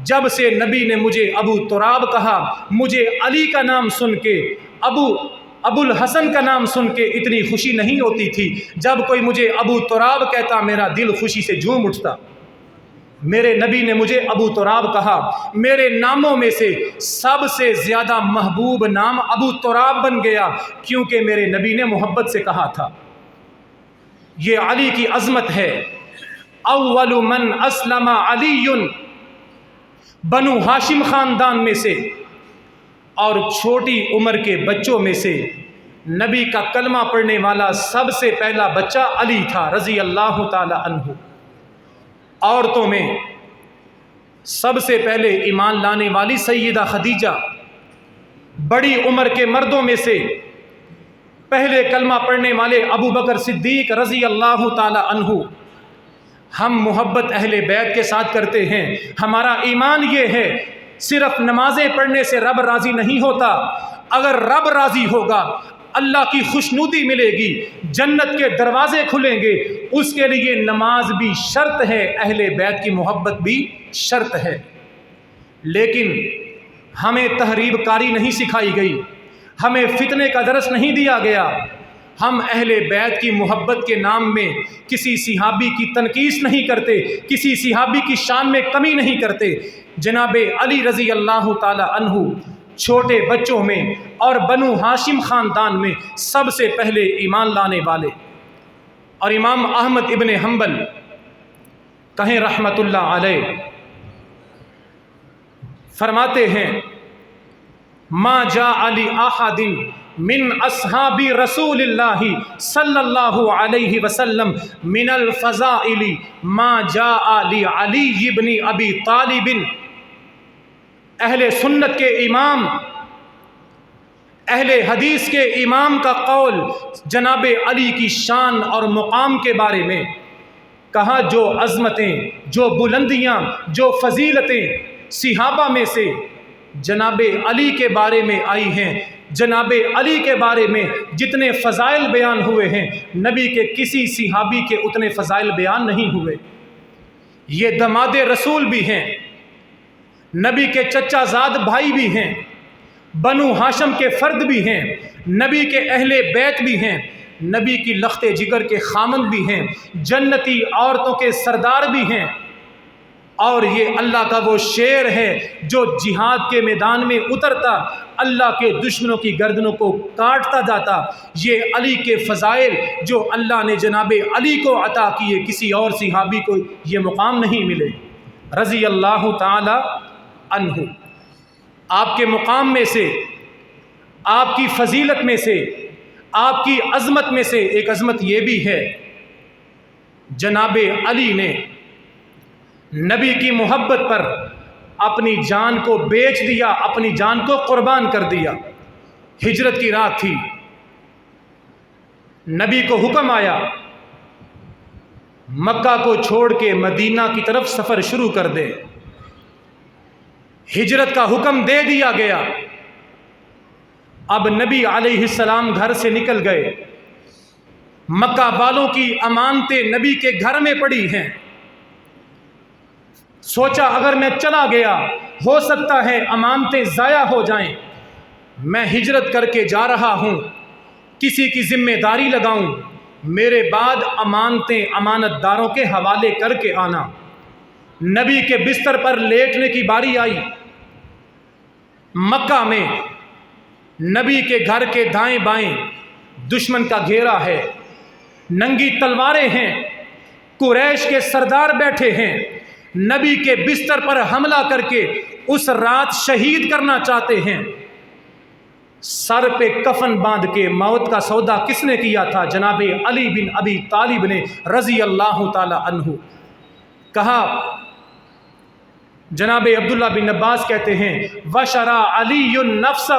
[SPEAKER 1] جب سے نبی نے مجھے ابو تراب کہا، مجھے علی کا نام سن کے، ابو الحسن کا نام سن کے اتنی خوشی نہیں ہوتی تھی۔ جب کوئی مجھے ابو تراب کہتا میرا دل خوشی سے جھوم اٹھتا۔ میرے نبی نے مجھے ابو تراب کہا، میرے ناموں میں سے سب سے زیادہ محبوب نام ابو تراب بن گیا، کیونکہ میرے نبی نے محبت سے کہا تھا۔ یہ علی کی عظمت ہے۔ اول من اسلم علی، بنو ہاشم خاندان میں سے اور چھوٹی عمر کے بچوں میں سے نبی کا کلمہ پڑھنے والا سب سے پہلا بچہ علی تھا رضی اللہ تعالی عنہ۔ عورتوں میں سب سے پہلے ایمان لانے والی سیدہ خدیجہ، بڑی عمر کے مردوں میں سے پہلے کلمہ پڑھنے والے ابو بکر صدیق رضی اللہ تعالی عنہ۔ ہم محبت اہل بیت کے ساتھ کرتے ہیں۔ ہمارا ایمان یہ ہے صرف نمازیں پڑھنے سے رب راضی نہیں ہوتا، اگر رب راضی ہوگا اللہ کی خوشنودی ملے گی، جنت کے دروازے کھلیں گے، اس کے لیے نماز بھی شرط ہے، اہل بیت کی محبت بھی شرط ہے۔ لیکن ہمیں تحریب کاری نہیں سکھائی گئی، ہمیں فتنے کا درس نہیں دیا گیا۔ ہم اہل بیت کی محبت کے نام میں کسی صحابی کی تنقیص نہیں کرتے، کسی صحابی کی شان میں کمی نہیں کرتے۔ جناب علی رضی اللہ تعالی عنہ چھوٹے بچوں میں اور بنو ہاشم خاندان میں سب سے پہلے ایمان لانے والے۔ اور امام احمد ابن حنبل کہیں رحمت اللہ علیہ فرماتے ہیں ما جاء لأحد من اصحاب رسول اللہ صلی اللہ علیہ وسلم من الفضائل ما جاء لعلی ابن ابی طالب۔ اہل سنت کے امام، اہل حدیث کے امام کا قول جناب علی کی شان اور مقام کے بارے میں کہا، جو عظمتیں، جو بلندیاں، جو فضیلتیں صحابہ میں سے جناب علی کے بارے میں آئی ہیں، جناب علی کے بارے میں جتنے فضائل بیان ہوئے ہیں، نبی کے کسی صحابی کے اتنے فضائل بیان نہیں ہوئے۔ یہ دماد رسول بھی ہیں، نبی کے چچا زاد بھائی بھی ہیں، بنو ہاشم کے فرد بھی ہیں، نبی کے اہل بیت بھی ہیں، نبی کی لخت جگر کے خامند بھی ہیں، جنتی عورتوں کے سردار بھی ہیں۔ اور یہ اللہ کا وہ شیر ہے جو جہاد کے میدان میں اترتا اللہ کے دشمنوں کی گردنوں کو کاٹتا جاتا۔ یہ علی کے فضائل جو اللہ نے جناب علی کو عطا کیے، کسی اور صحابی کو یہ مقام نہیں ملے رضی اللہ تعالی عنہ۔ آپ کے مقام میں سے، آپ کی فضیلت میں سے، آپ کی عظمت میں سے ایک عظمت یہ بھی ہے، جناب علی نے نبی کی محبت پر اپنی جان کو بیچ دیا، اپنی جان کو قربان کر دیا۔ ہجرت کی رات تھی، نبی کو حکم آیا مکہ کو چھوڑ کے مدینہ کی طرف سفر شروع کر دے۔ ہجرت کا حکم دے دیا گیا۔ اب نبی علیہ السلام گھر سے نکل گئے، مکہ والوں کی امانتیں نبی کے گھر میں پڑی ہیں۔ سوچا اگر میں چلا گیا ہو سکتا ہے امانتیں ضائع ہو جائیں، میں ہجرت کر کے جا رہا ہوں، کسی کی ذمہ داری لگاؤں، میرے بعد امانتیں امانت داروں کے حوالے کر کے آنا۔ نبی کے بستر پر لیٹنے کی باری آئی۔ مکہ میں نبی کے گھر کے دائیں بائیں دشمن کا گھیرا ہے، ننگی تلواریں ہیں، قریش کے سردار بیٹھے ہیں، نبی کے بستر پر حملہ کر کے اس رات شہید کرنا چاہتے ہیں۔ سر پہ کفن باندھ کے موت کا سودا کس نے کیا تھا؟ جناب علی بن ابی طالب نے رضی اللہ تعالی عنہ۔ کہا جناب عبداللہ بن عباس کہتے ہیں وشرا علی نفسہ،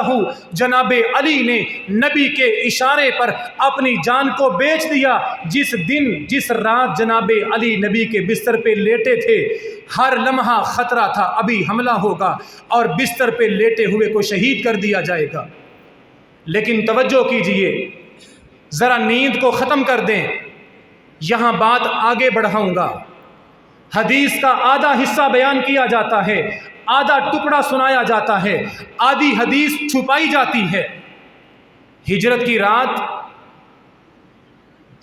[SPEAKER 1] جناب علی نے نبی کے اشارے پر اپنی جان کو بیچ دیا۔ جس دن جس رات جناب علی نبی کے بستر پہ لیٹے تھے، ہر لمحہ خطرہ تھا ابھی حملہ ہوگا اور بستر پہ لیٹے ہوئے کو شہید کر دیا جائے گا۔ لیکن توجہ کیجئے، ذرا نیند کو ختم کر دیں، یہاں بات آگے بڑھاؤں گا۔ حدیث کا آدھا حصہ بیان کیا جاتا ہے، آدھا ٹکڑا سنایا جاتا ہے، آدھی حدیث چھپائی جاتی ہے۔ ہجرت کی رات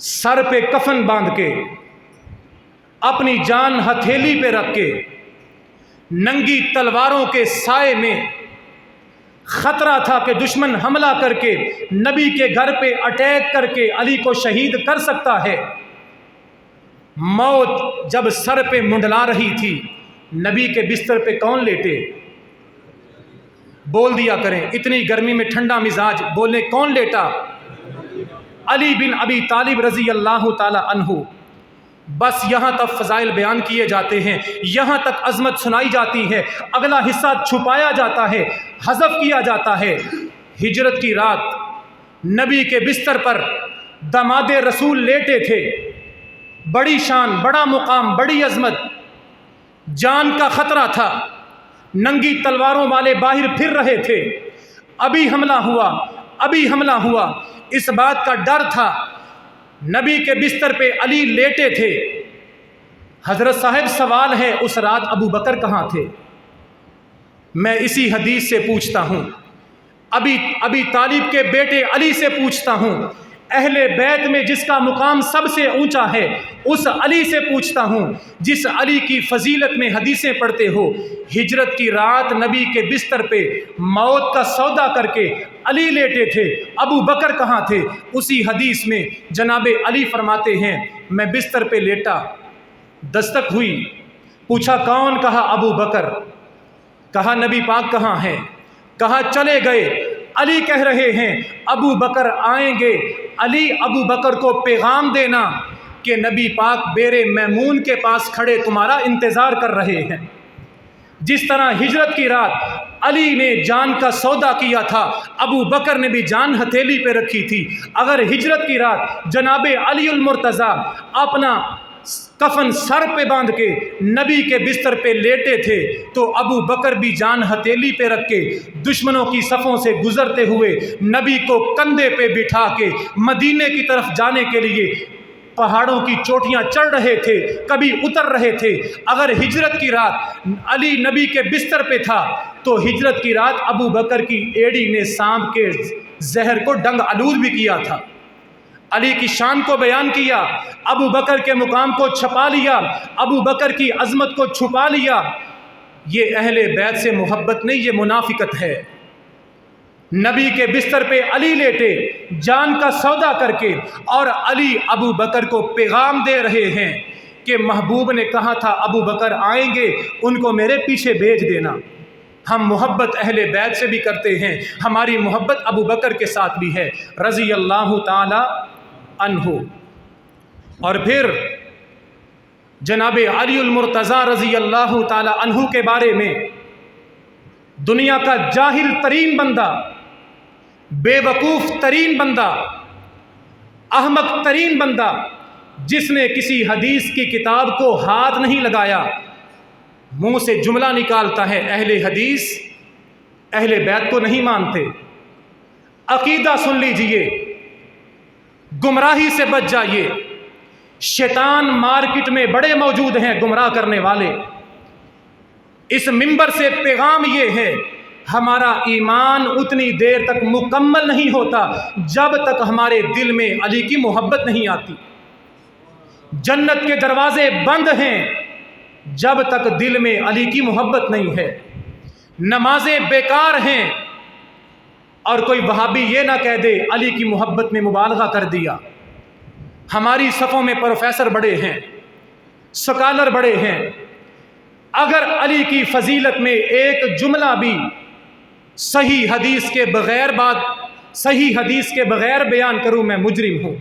[SPEAKER 1] سر پہ کفن باندھ کے، اپنی جان ہتھیلی پہ رکھ کے، ننگی تلواروں کے سائے میں خطرہ تھا کہ دشمن حملہ کر کے نبی کے گھر پہ اٹیک کر کے علی کو شہید کر سکتا ہے۔ موت جب سر پہ منڈلا رہی تھی، نبی کے بستر پہ کون لیٹے؟ بول دیا کریں، اتنی گرمی میں ٹھنڈا مزاج، بولنے کون لیٹا؟ علی بن ابی طالب رضی اللہ تعالی عنہ۔ بس یہاں تک فضائل بیان کیے جاتے ہیں، یہاں تک عظمت سنائی جاتی ہے، اگلا حصہ چھپایا جاتا ہے، حذف کیا جاتا ہے۔ ہجرت کی رات نبی کے بستر پر داماد رسول لیٹے تھے، بڑی شان، بڑا مقام، بڑی عظمت، جان کا خطرہ تھا، ننگی تلواروں والے باہر پھر رہے تھے، ابھی حملہ ہوا، ابھی حملہ ہوا، اس بات کا ڈر تھا۔ نبی کے بستر پہ علی لیٹے تھے۔ حضرت صاحب سوال ہے، اس رات ابو بکر کہاں تھے؟ میں اسی حدیث سے پوچھتا ہوں، ابی طالب کے بیٹے علی سے پوچھتا ہوں، اہل بیت میں جس کا مقام سب سے اونچا ہے اس علی سے پوچھتا ہوں، جس علی کی فضیلت میں حدیثیں پڑھتے ہو۔ ہجرت کی رات نبی کے بستر پہ موت کا سودا کر کے علی لیٹے تھے، ابو بکر کہاں تھے؟ اسی حدیث میں جناب علی فرماتے ہیں، میں بستر پہ لیٹا، دستک ہوئی، پوچھا کون؟ کہا ابو بکر۔ کہا نبی پاک کہاں ہیں؟ کہا چلے گئے۔ علی کہہ رہے ہیں ابو بکر آئیں گے۔ علی ابو بکر کو پیغام دینا کہ نبی پاک بیر میمون کے پاس کھڑے تمہارا انتظار کر رہے ہیں۔ جس طرح ہجرت کی رات علی نے جان کا سودا کیا تھا، ابو بکر نے بھی جان ہتھیلی پہ رکھی تھی۔ اگر ہجرت کی رات جناب علی المرتضیٰ اپنا کفن سر پہ باندھ کے نبی کے بستر پہ لیٹے تھے تو ابو بکر بھی جان ہتھیلی پہ رکھ کے دشمنوں کی صفوں سے گزرتے ہوئے نبی کو کندھے پہ بٹھا کے مدینے کی طرف جانے کے لیے پہاڑوں کی چوٹیاں چڑھ رہے تھے، کبھی اتر رہے تھے۔ اگر ہجرت کی رات علی نبی کے بستر پہ تھا تو ہجرت کی رات ابو بکر کی ایڑی نے سانپ کے زہر کو ڈنگ آلود بھی کیا تھا۔ علی کی شان کو بیان کیا، ابو بکر کے مقام کو چھپا لیا، ابو بکر کی عظمت کو چھپا لیا۔ یہ اہل بیت سے محبت نہیں، یہ منافقت ہے۔ نبی کے بستر پہ علی لیٹے جان کا سودا کر کے، اور علی ابو بکر کو پیغام دے رہے ہیں کہ محبوب نے کہا تھا ابو بکر آئیں گے، ان کو میرے پیچھے بھیج دینا۔ ہم محبت اہل بیت سے بھی کرتے ہیں، ہماری محبت ابو بکر کے ساتھ بھی ہے رضی اللہ تعالی عنہ۔ اور پھر جناب علی المرتضیٰ رضی اللہ تعالی عنہ کے بارے میں دنیا کا جاہل ترین بندہ، بے وقوف ترین بندہ، احمق ترین بندہ، جس نے کسی حدیث کی کتاب کو ہاتھ نہیں لگایا، منہ سے جملہ نکالتا ہے اہل حدیث اہل بیت کو نہیں مانتے۔ عقیدہ سن لیجئے، گمراہی سے بچ جائیے۔ شیطان مارکیٹ میں بڑے موجود ہیں گمراہ کرنے والے۔ اس منبر سے پیغام یہ ہے، ہمارا ایمان اتنی دیر تک مکمل نہیں ہوتا جب تک ہمارے دل میں علی کی محبت نہیں آتی۔ جنت کے دروازے بند ہیں جب تک دل میں علی کی محبت نہیں ہے۔ نمازیں بیکار ہیں، اور کوئی وہابی یہ نہ کہہ دے علی کی محبت میں مبالغہ کر دیا۔ ہماری صفوں میں پروفیسر بڑے ہیں، سکالر بڑے ہیں، اگر علی کی فضیلت میں ایک جملہ بھی صحیح حدیث کے بغیر بیان کروں میں مجرم ہوں۔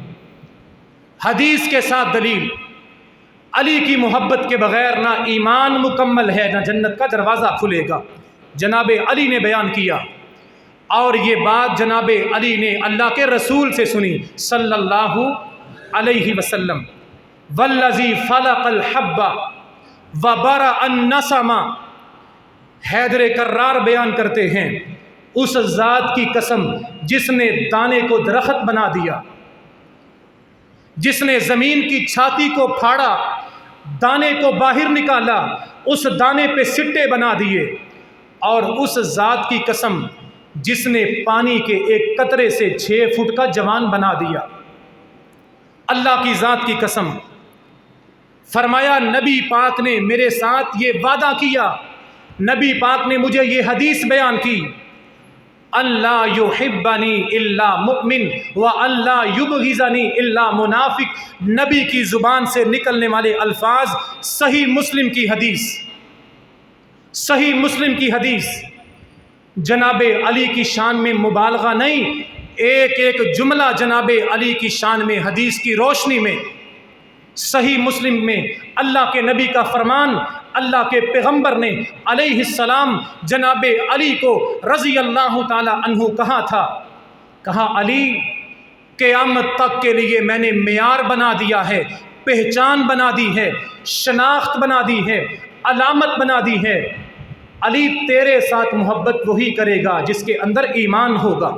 [SPEAKER 1] حدیث کے ساتھ دلیل، علی کی محبت کے بغیر نہ ایمان مکمل ہے نہ جنت کا دروازہ کھلے گا۔ جناب علی نے بیان کیا، اور یہ بات جناب علی نے اللہ کے رسول سے سنی صلی اللہ علیہ وسلم۔ والذی فلق الحب وبرأ النسم، حیدر کرار بیان کرتے ہیں، اس ذات کی قسم جس نے دانے کو درخت بنا دیا، جس نے زمین کی چھاتی کو پھاڑا، دانے کو باہر نکالا، اس دانے پہ سٹے بنا دیے، اور اس ذات کی قسم جس نے پانی کے ایک قطرے سے 6 فٹ کا جوان بنا دیا۔ اللہ کی ذات کی قسم، فرمایا نبی پاک نے میرے ساتھ یہ وعدہ کیا، نبی پاک نے مجھے یہ حدیث بیان کی، اللہ یحبنی الا مؤمن و اللہ یبغضنی الا منافق۔ نبی کی زبان سے نکلنے والے الفاظ صحیح مسلم کی حدیث، صحیح مسلم کی حدیث۔ جناب علی کی شان میں مبالغہ نہیں، ایک ایک جملہ جناب علی کی شان میں حدیث کی روشنی میں صحیح مسلم میں اللہ کے نبی کا فرمان، اللہ کے پیغمبر نے علیہ السلام جناب علی کو رضی اللہ تعالی عنہ کہا تھا، کہا علی قیامت تک کے لیے میں نے معیار بنا دیا ہے، پہچان بنا دی ہے، شناخت بنا دی ہے، علامت بنا دی ہے۔ علی تیرے ساتھ محبت وہی کرے گا جس کے اندر ایمان ہوگا،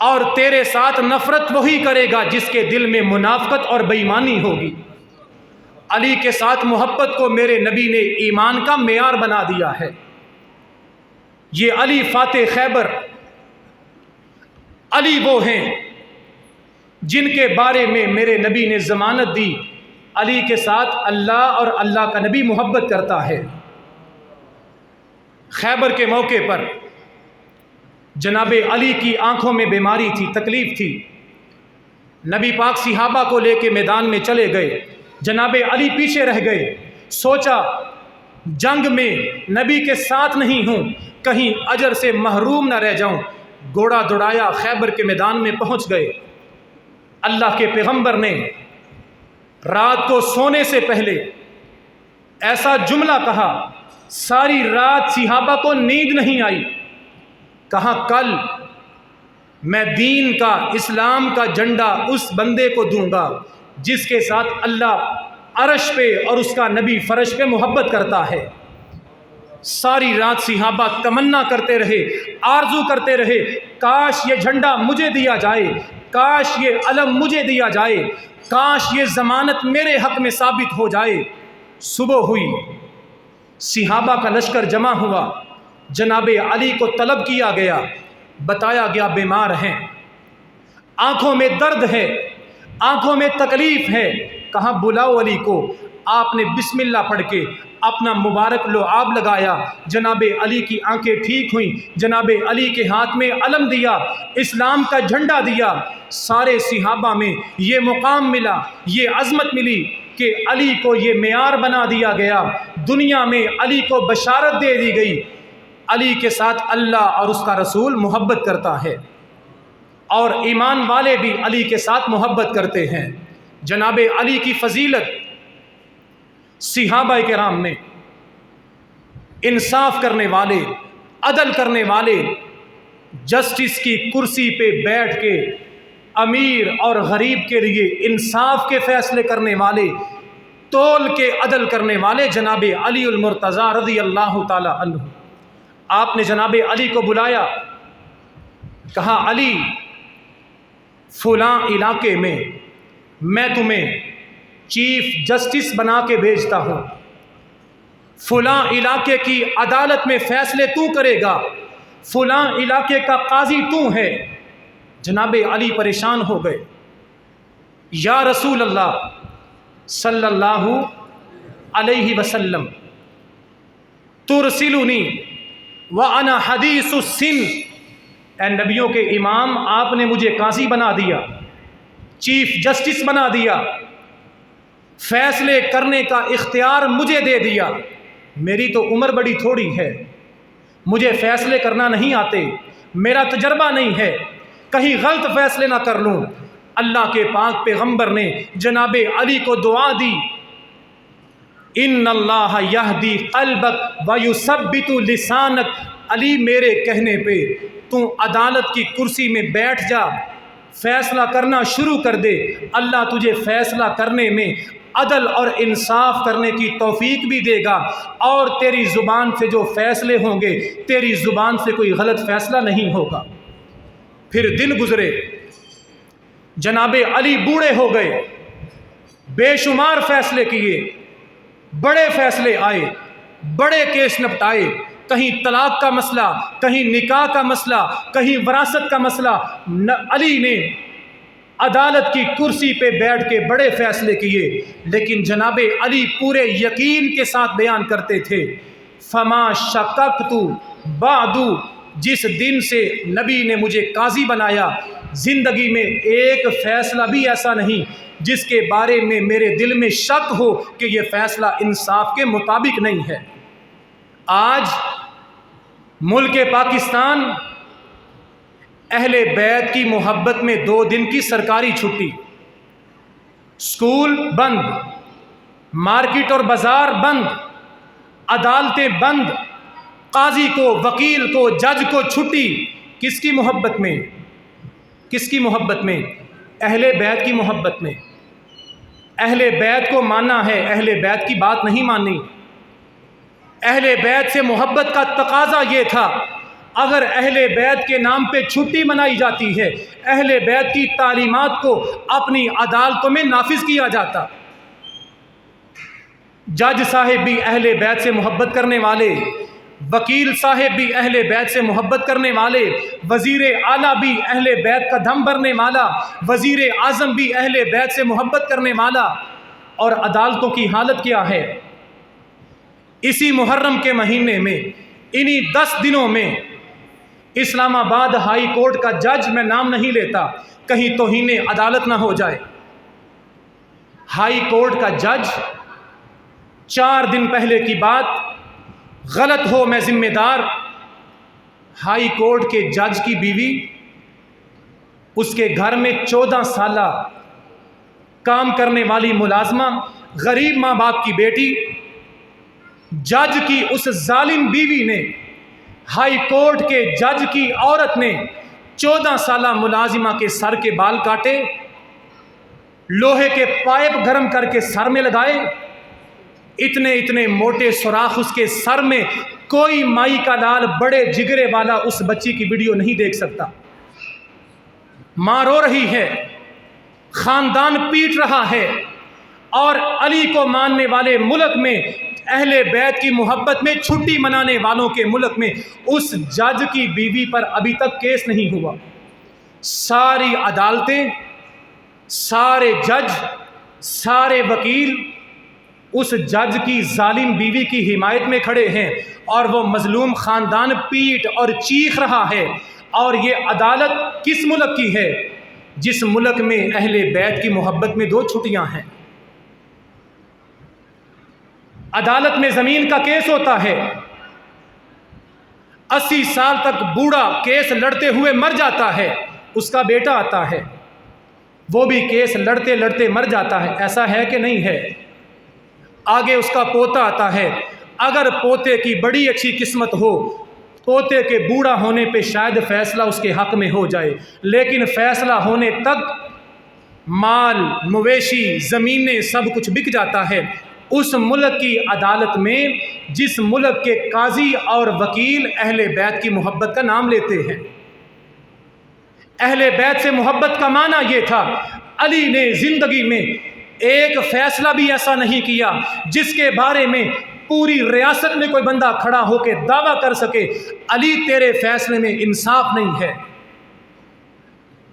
[SPEAKER 1] اور تیرے ساتھ نفرت وہی کرے گا جس کے دل میں منافقت اور بے ایمانی ہوگی۔ علی کے ساتھ محبت کو میرے نبی نے ایمان کا معیار بنا دیا ہے۔ یہ علی فاتح خیبر، علی وہ ہیں جن کے بارے میں میرے نبی نے ضمانت دی، علی کے ساتھ اللہ اور اللہ کا نبی محبت کرتا ہے۔ خیبر کے موقع پر جناب علی کی آنکھوں میں بیماری تھی، تکلیف تھی، نبی پاک صحابہ کو لے کے میدان میں چلے گئے، جناب علی پیچھے رہ گئے، سوچا جنگ میں نبی کے ساتھ نہیں ہوں، کہیں اجر سے محروم نہ رہ جاؤں، گھوڑا دوڑایا، خیبر کے میدان میں پہنچ گئے۔ اللہ کے پیغمبر نے رات کو سونے سے پہلے ایسا جملہ کہا، ساری رات صحابہ کو نیند نہیں آئی، کہا کل میں دین کا، اسلام کا جھنڈا اس بندے کو دوں گا جس کے ساتھ اللہ عرش پہ اور اس کا نبی فرش پہ محبت کرتا ہے۔ ساری رات صحابہ تمنا کرتے رہے، آرزو کرتے رہے، کاش یہ جھنڈا مجھے دیا جائے، کاش یہ علم مجھے دیا جائے، کاش یہ ضمانت میرے حق میں ثابت ہو جائے۔ صبح ہوئی، صحابہ کا لشکر جمع ہوا، جناب علی کو طلب کیا گیا، بتایا گیا بیمار ہیں، آنکھوں میں درد ہے، آنکھوں میں تکلیف ہے، کہا بلاؤ علی کو۔ آپ نے بسم اللہ پڑھ کے اپنا مبارک لعاب لگایا، جناب علی کی آنکھیں ٹھیک ہوئیں، جناب علی کے ہاتھ میں علم دیا، اسلام کا جھنڈا دیا۔ سارے صحابہ میں یہ مقام ملا، یہ عظمت ملی کہ علی کو یہ معیار بنا دیا گیا، دنیا میں علی کو بشارت دے دی گئی، علی کے ساتھ اللہ اور اس کا رسول محبت کرتا ہے، اور ایمان والے بھی علی کے ساتھ محبت کرتے ہیں۔ جناب علی کی فضیلت صحابہ کرام میں انصاف کرنے والے، عدل کرنے والے، جسٹس کی کرسی پہ بیٹھ کے امیر اور غریب کے لیے انصاف کے فیصلے کرنے والے، تول کے عدل کرنے والے جناب علی المرتضیٰ رضی اللہ تعالی عنہ۔ آپ نے جناب علی کو بلایا، کہا علی فلاں علاقے میں میں تمہیں چیف جسٹس بنا کے بھیجتا ہوں، فلاں علاقے کی عدالت میں فیصلے تو کرے گا، فلاں علاقے کا قاضی تو ہے۔ جناب علی پریشان ہو گئے، یا رسول اللہ صلی اللہ علیہ وسلم ترسلنی وانا حدیث السن، اے نبیوں کے امام آپ نے مجھے قاضی بنا دیا، چیف جسٹس بنا دیا، فیصلے کرنے کا اختیار مجھے دے دیا، میری تو عمر بڑی تھوڑی ہے، مجھے فیصلے کرنا نہیں آتے، میرا تجربہ نہیں ہے، کہیں غلط فیصلے نہ کر لوں، اللہ کے پاک پیغمبر نے جناب علی کو دعا دی، ان اللہ یہدی قلبک ویثبت لسانک، علی میرے کہنے پہ تو عدالت کی کرسی میں بیٹھ جا، فیصلہ کرنا شروع کر دے، اللہ تجھے فیصلہ کرنے میں عدل اور انصاف کرنے کی توفیق بھی دے گا، اور تیری زبان سے جو فیصلے ہوں گے تیری زبان سے کوئی غلط فیصلہ نہیں ہوگا۔ پھر دن گزرے، جناب علی بوڑھے ہو گئے، بے شمار فیصلے کیے، بڑے فیصلے آئے، بڑے کیس نپٹائے، کہیں طلاق کا مسئلہ، کہیں نکاح کا مسئلہ، کہیں وراثت کا مسئلہ، علی نے عدالت کی کرسی پہ بیٹھ کے بڑے فیصلے کیے، لیکن جناب علی پورے یقین کے ساتھ بیان کرتے تھے، فما شککت بعد، جس دن سے نبی نے مجھے قاضی بنایا، زندگی میں ایک فیصلہ بھی ایسا نہیں جس کے بارے میں میرے دل میں شک ہو کہ یہ فیصلہ انصاف کے مطابق نہیں ہے۔ آج ملک پاکستان اہل بیت کی محبت میں 2 دن کی سرکاری چھٹی، سکول بند، مارکیٹ اور بازار بند، عدالتیں بند، قاضی کو، وکیل کو، جج کو چھٹی، کس کی محبت میں؟ کس کی محبت میں؟ اہل بیت کی محبت میں۔ اہل بیت کو ماننا ہے، اہل بیت کی بات نہیں ماننی۔ اہل بیت سے محبت کا تقاضا یہ تھا، اگر اہل بیت کے نام پہ چھٹی منائی جاتی ہے، اہل بیت کی تعلیمات کو اپنی عدالتوں میں نافذ کیا جاتا۔ جج صاحب بھی اہل بیت سے محبت کرنے والے، وکیل صاحب بھی اہل بیت سے محبت کرنے والے، وزیر اعلیٰ بھی اہل بیت کا دم بھرنے والا، وزیر اعظم بھی اہل بیت سے محبت کرنے والا، اور عدالتوں کی حالت کیا ہے؟ اسی محرم کے مہینے میں، انہی 10 دنوں میں، اسلام آباد ہائی کورٹ کا جج، میں نام نہیں لیتا کہیں توہین عدالت نہ ہو جائے، ہائی کورٹ کا جج 4 دن پہلے کی بات، غلط ہو میں ذمہ دار، ہائی کورٹ کے جج کی بیوی، اس کے گھر میں 14 سالہ کام کرنے والی ملازمہ، غریب ماں باپ کی بیٹی، جج کی اس ظالم بیوی نے، ہائی کورٹ کے جج کی عورت نے 14 سالہ ملازمہ کے سر کے بال کاٹے، لوہے کے پائپ گرم کر کے سر میں لگائے، اتنے موٹے سوراخ اس کے سر میں، کوئی مائی کا لال بڑے جگرے والا اس بچی کی ویڈیو نہیں دیکھ سکتا۔ ماں رو رہی ہے، خاندان پیٹ رہا ہے، اور علی کو ماننے والے ملک میں، اہل بیت کی محبت میں چھٹی منانے والوں کے ملک میں، اس جج کی بیوی پر ابھی تک کیس نہیں ہوا۔ ساری عدالتیں، سارے جج، سارے وکیل اس جج کی ظالم بیوی کی حمایت میں کھڑے ہیں، اور وہ مظلوم خاندان پیٹ اور چیخ رہا ہے۔ اور یہ عدالت کس ملک کی ہے؟ جس ملک میں اہل بیت کی محبت میں 2 چھٹیاں ہیں۔ عدالت میں زمین کا کیس ہوتا ہے، 80 سال تک بوڑھا کیس لڑتے ہوئے مر جاتا ہے، اس کا بیٹا آتا ہے، وہ بھی کیس لڑتے لڑتے مر جاتا ہے، ایسا ہے کہ نہیں ہے؟ آگے اس کا پوتا آتا ہے، اگر پوتے کی بڑی اچھی قسمت ہو، پوتے کے بوڑھا ہونے پہ شاید فیصلہ اس کے حق میں ہو جائے، لیکن فیصلہ ہونے تک مال، مویشی، زمینیں، سب کچھ بک جاتا ہے۔ اس ملک کی عدالت میں جس ملک کے قاضی اور وکیل اہل بیت کی محبت کا نام لیتے ہیں، اہل بیت سے محبت کا معنی یہ تھا، علی نے زندگی میں ایک فیصلہ بھی ایسا نہیں کیا جس کے بارے میں پوری ریاست میں کوئی بندہ کھڑا ہو کے دعویٰ کر سکے علی تیرے فیصلے میں انصاف نہیں ہے۔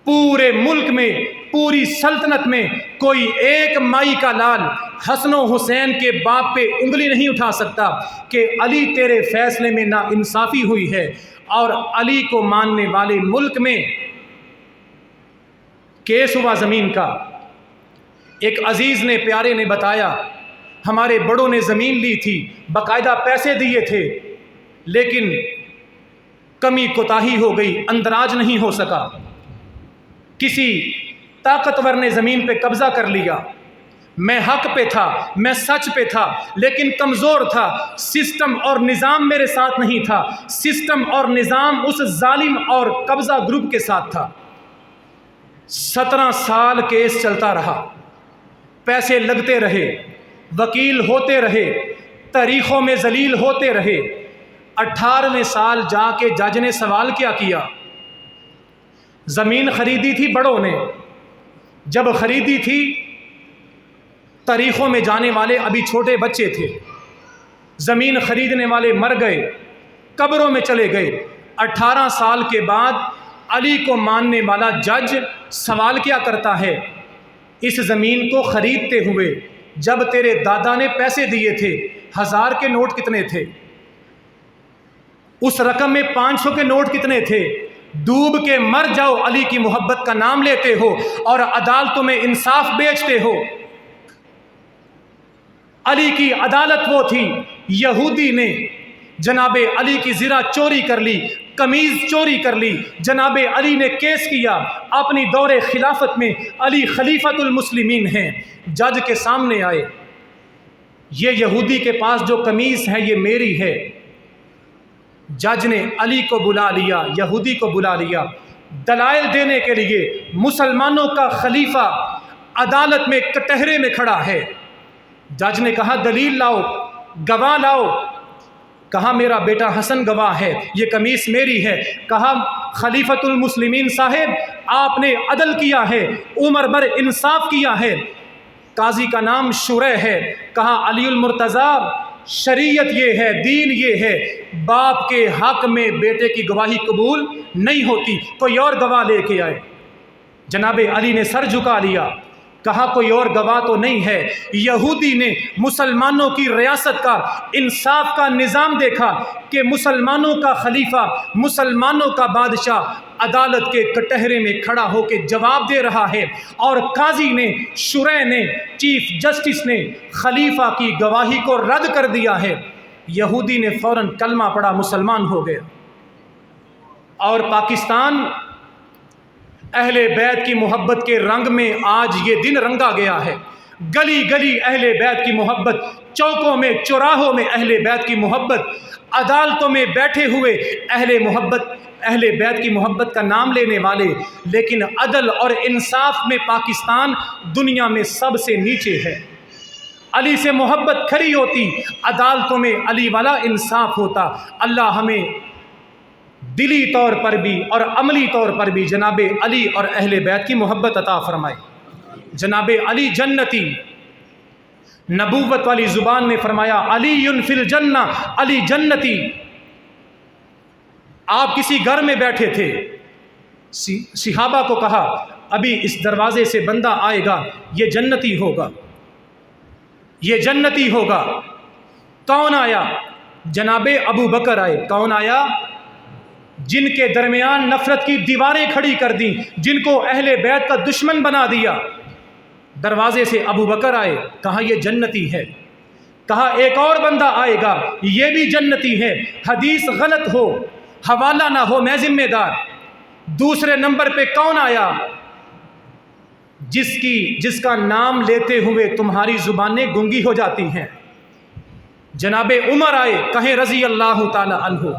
[SPEAKER 1] پورے ملک میں، پوری سلطنت میں کوئی ایک مائی کا لال حسن و حسین کے باپ پہ انگلی نہیں اٹھا سکتا کہ علی تیرے فیصلے میں نا انصافی ہوئی ہے۔ اور علی کو ماننے والے ملک میں کیس ہوا زمین کا، ایک عزیز نے، پیارے نے بتایا، ہمارے بڑوں نے زمین لی تھی، باقاعدہ پیسے دیے تھے، لیکن کمی کوتاہی ہو گئی، اندراج نہیں ہو سکا، کسی طاقتور نے زمین پہ قبضہ کر لیا، میں حق پہ تھا، میں سچ پہ تھا، لیکن کمزور تھا، سسٹم اور نظام میرے ساتھ نہیں تھا، سسٹم اور نظام اس ظالم اور قبضہ گروپ کے ساتھ تھا۔ 17 سال کیس چلتا رہا، پیسے لگتے رہے، وکیل ہوتے رہے، تاریخوں میں ذلیل ہوتے رہے۔ 18ویں سال جا کے جج نے سوال کیا؟ زمین خریدی تھی بڑوں نے، جب خریدی تھی تاریخوں میں جانے والے ابھی چھوٹے بچے تھے، زمین خریدنے والے مر گئے، قبروں میں چلے گئے۔ 18 سال کے بعد علی کو ماننے والا جج سوال کیا کرتا ہے، اس زمین کو خریدتے ہوئے جب تیرے دادا نے پیسے دیے تھے 1000 کے نوٹ کتنے تھے؟ اس رقم میں 500 کے نوٹ کتنے تھے؟ ڈوب کے مر جاؤ، علی کی محبت کا نام لیتے ہو اور عدالتوں میں انصاف بیچتے ہو۔ علی کی عدالت وہ تھی، یہودی نے جناب علی کی زرہ چوری کر لی، قمیض چوری کر لی، جناب علی نے کیس کیا۔ اپنی دور خلافت میں علی خلیفۃ المسلمین ہیں، جج کے سامنے آئے، یہ یہودی کے پاس جو قمیض ہے یہ میری ہے۔ جج نے علی کو بلا لیا، یہودی کو بلا لیا، دلائل دینے کے لیے۔ مسلمانوں کا خلیفہ عدالت میں کٹہرے میں کھڑا ہے۔ جج نے کہا دلیل لاؤ، گواہ لاؤ۔ کہا میرا بیٹا حسن گواہ ہے، یہ قمیص میری ہے۔ کہا خلیفۃ المسلمین صاحب آپ نے عدل کیا ہے، عمر بر انصاف کیا ہے۔ قاضی کا نام شریح ہے۔ کہا علی المرتضیٰ شریعت یہ ہے، دین یہ ہے، باپ کے حق میں بیٹے کی گواہی قبول نہیں ہوتی، کوئی اور گواہ لے کے آئے۔ جناب علی نے سر جھکا لیا، کہا کوئی اور گواہ تو نہیں ہے۔ یہودی نے مسلمانوں کی ریاست کا، انصاف کا نظام دیکھا کہ مسلمانوں کا خلیفہ، مسلمانوں کا بادشاہ عدالت کے کٹہرے میں کھڑا ہو کے جواب دے رہا ہے، اور قاضی نے، شریح نے، چیف جسٹس نے خلیفہ کی گواہی کو رد کر دیا ہے۔ یہودی نے فوراً کلمہ پڑھا، مسلمان ہو گیا۔ اور پاکستان اہل بیت کی محبت کے رنگ میں آج یہ دن رنگا گیا ہے۔ گلی گلی اہل بیت کی محبت، چوکوں میں، چوراہوں میں اہل بیت کی محبت، عدالتوں میں بیٹھے ہوئے اہل بیت کی محبت کا نام لینے والے، لیکن عدل اور انصاف میں پاکستان دنیا میں سب سے نیچے ہے۔ علی سے محبت کھری ہوتی، عدالتوں میں علی والا انصاف ہوتا۔ اللہ ہمیں دلی طور پر بھی اور عملی طور پر بھی جناب علی اور اہل بیت کی محبت عطا فرمائے۔ جناب علی جنتی، نبوت والی زبان نے فرمایا علی فی الجنہ، علی جنتی۔ آپ کسی گھر میں بیٹھے تھے، صحابہ کو کہا ابھی اس دروازے سے بندہ آئے گا، یہ جنتی ہوگا، یہ جنتی ہوگا۔ کون آیا؟ جناب ابو بکر آئے۔ کون آیا؟ جن کے درمیان نفرت کی دیواریں کھڑی کر دیں، جن کو اہل بیت کا دشمن بنا دیا۔ دروازے سے ابو بکر آئے، کہا یہ جنتی ہے۔ کہا ایک اور بندہ آئے گا، یہ بھی جنتی ہے، حدیث غلط ہو، حوالہ نہ ہو، میں ذمہ دار۔ دوسرے نمبر پہ کون آیا؟ جس کا نام لیتے ہوئے تمہاری زبانیں گنگی ہو جاتی ہیں۔ جناب عمر آئے، کہیں رضی اللہ تعالی عنہ۔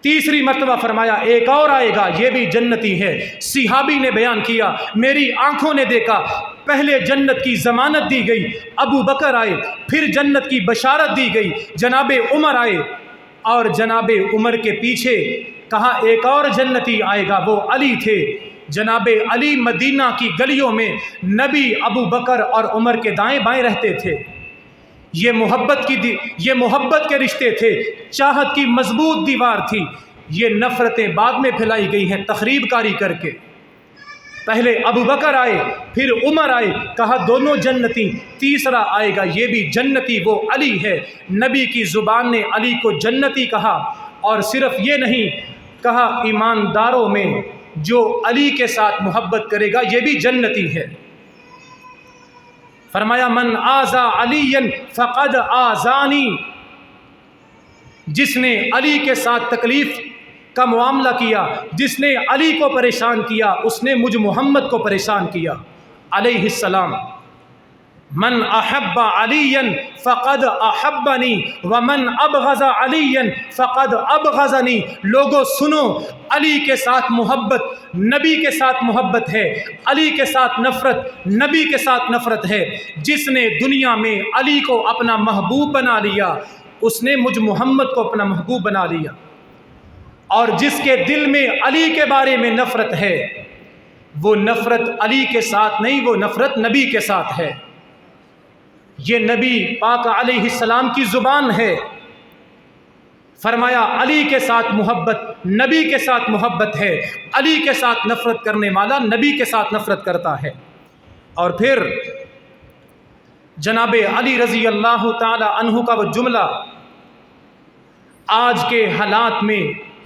[SPEAKER 1] تیسری مرتبہ فرمایا ایک اور آئے گا، یہ بھی جنتی ہے۔ صحابی نے بیان کیا میری آنکھوں نے دیکھا، پہلے جنت کی ضمانت دی گئی، ابو بکر آئے، پھر جنت کی بشارت دی گئی، جناب عمر آئے، اور جناب عمر کے پیچھے کہا ایک اور جنتی آئے گا، وہ علی تھے۔ جناب علی مدینہ کی گلیوں میں نبی، ابو بکر اور عمر کے دائیں بائیں رہتے تھے۔ یہ محبت کے رشتے تھے، چاہت کی مضبوط دیوار تھی۔ یہ نفرتیں بعد میں پھیلائی گئی ہیں تخریب کاری کر کے۔ پہلے ابو بکر آئے، پھر عمر آئے، کہا دونوں جنتی۔ تیسرا آئے گا، یہ بھی جنتی، وہ علی ہے۔ نبی کی زبان نے علی کو جنتی کہا، اور صرف یہ نہیں کہا ایمانداروں میں جو علی کے ساتھ محبت کرے گا یہ بھی جنتی ہے۔ فرمایا من آذا علی فقد آذانی، جس نے علی کے ساتھ تکلیف کا معاملہ کیا، جس نے علی کو پریشان کیا اس نے مجھ محمد کو پریشان کیا علیہ السلام۔ من احب علی فقد احبنی ومن ابغض علی فقد ابغضنی۔ لوگوں سنو، علی کے ساتھ محبت نبی کے ساتھ محبت ہے، علی کے ساتھ نفرت نبی کے ساتھ نفرت ہے۔ جس نے دنیا میں علی کو اپنا محبوب بنا لیا اس نے مجھ محمد کو اپنا محبوب بنا لیا، اور جس کے دل میں علی کے بارے میں نفرت ہے وہ نفرت علی کے ساتھ نہیں، وہ نفرت نبی کے ساتھ ہے۔ یہ نبی پاک علیہ السلام کی زبان ہے۔ فرمایا علی کے ساتھ محبت نبی کے ساتھ محبت ہے، علی کے ساتھ نفرت کرنے والا نبی کے ساتھ نفرت کرتا ہے۔ اور پھر جناب علی رضی اللہ تعالی عنہ کا وہ جملہ، آج کے حالات میں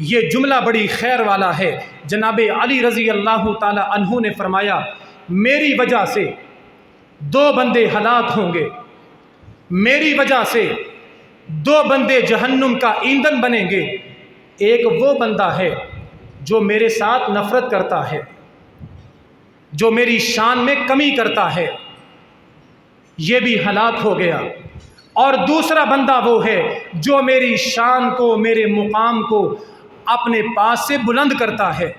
[SPEAKER 1] یہ جملہ بڑی خیر والا ہے۔ جناب علی رضی اللہ تعالی عنہ نے فرمایا میری وجہ سے دو بندے ہلاک ہوں گے، میری وجہ سے دو بندے جہنم کا ایندھن بنیں گے۔ ایک وہ بندہ ہے جو میرے ساتھ نفرت کرتا ہے، جو میری شان میں کمی کرتا ہے، یہ بھی ہلاک ہو گیا۔ اور دوسرا بندہ وہ ہے جو میری شان کو، میرے مقام کو اپنے پاس سے بلند کرتا ہے۔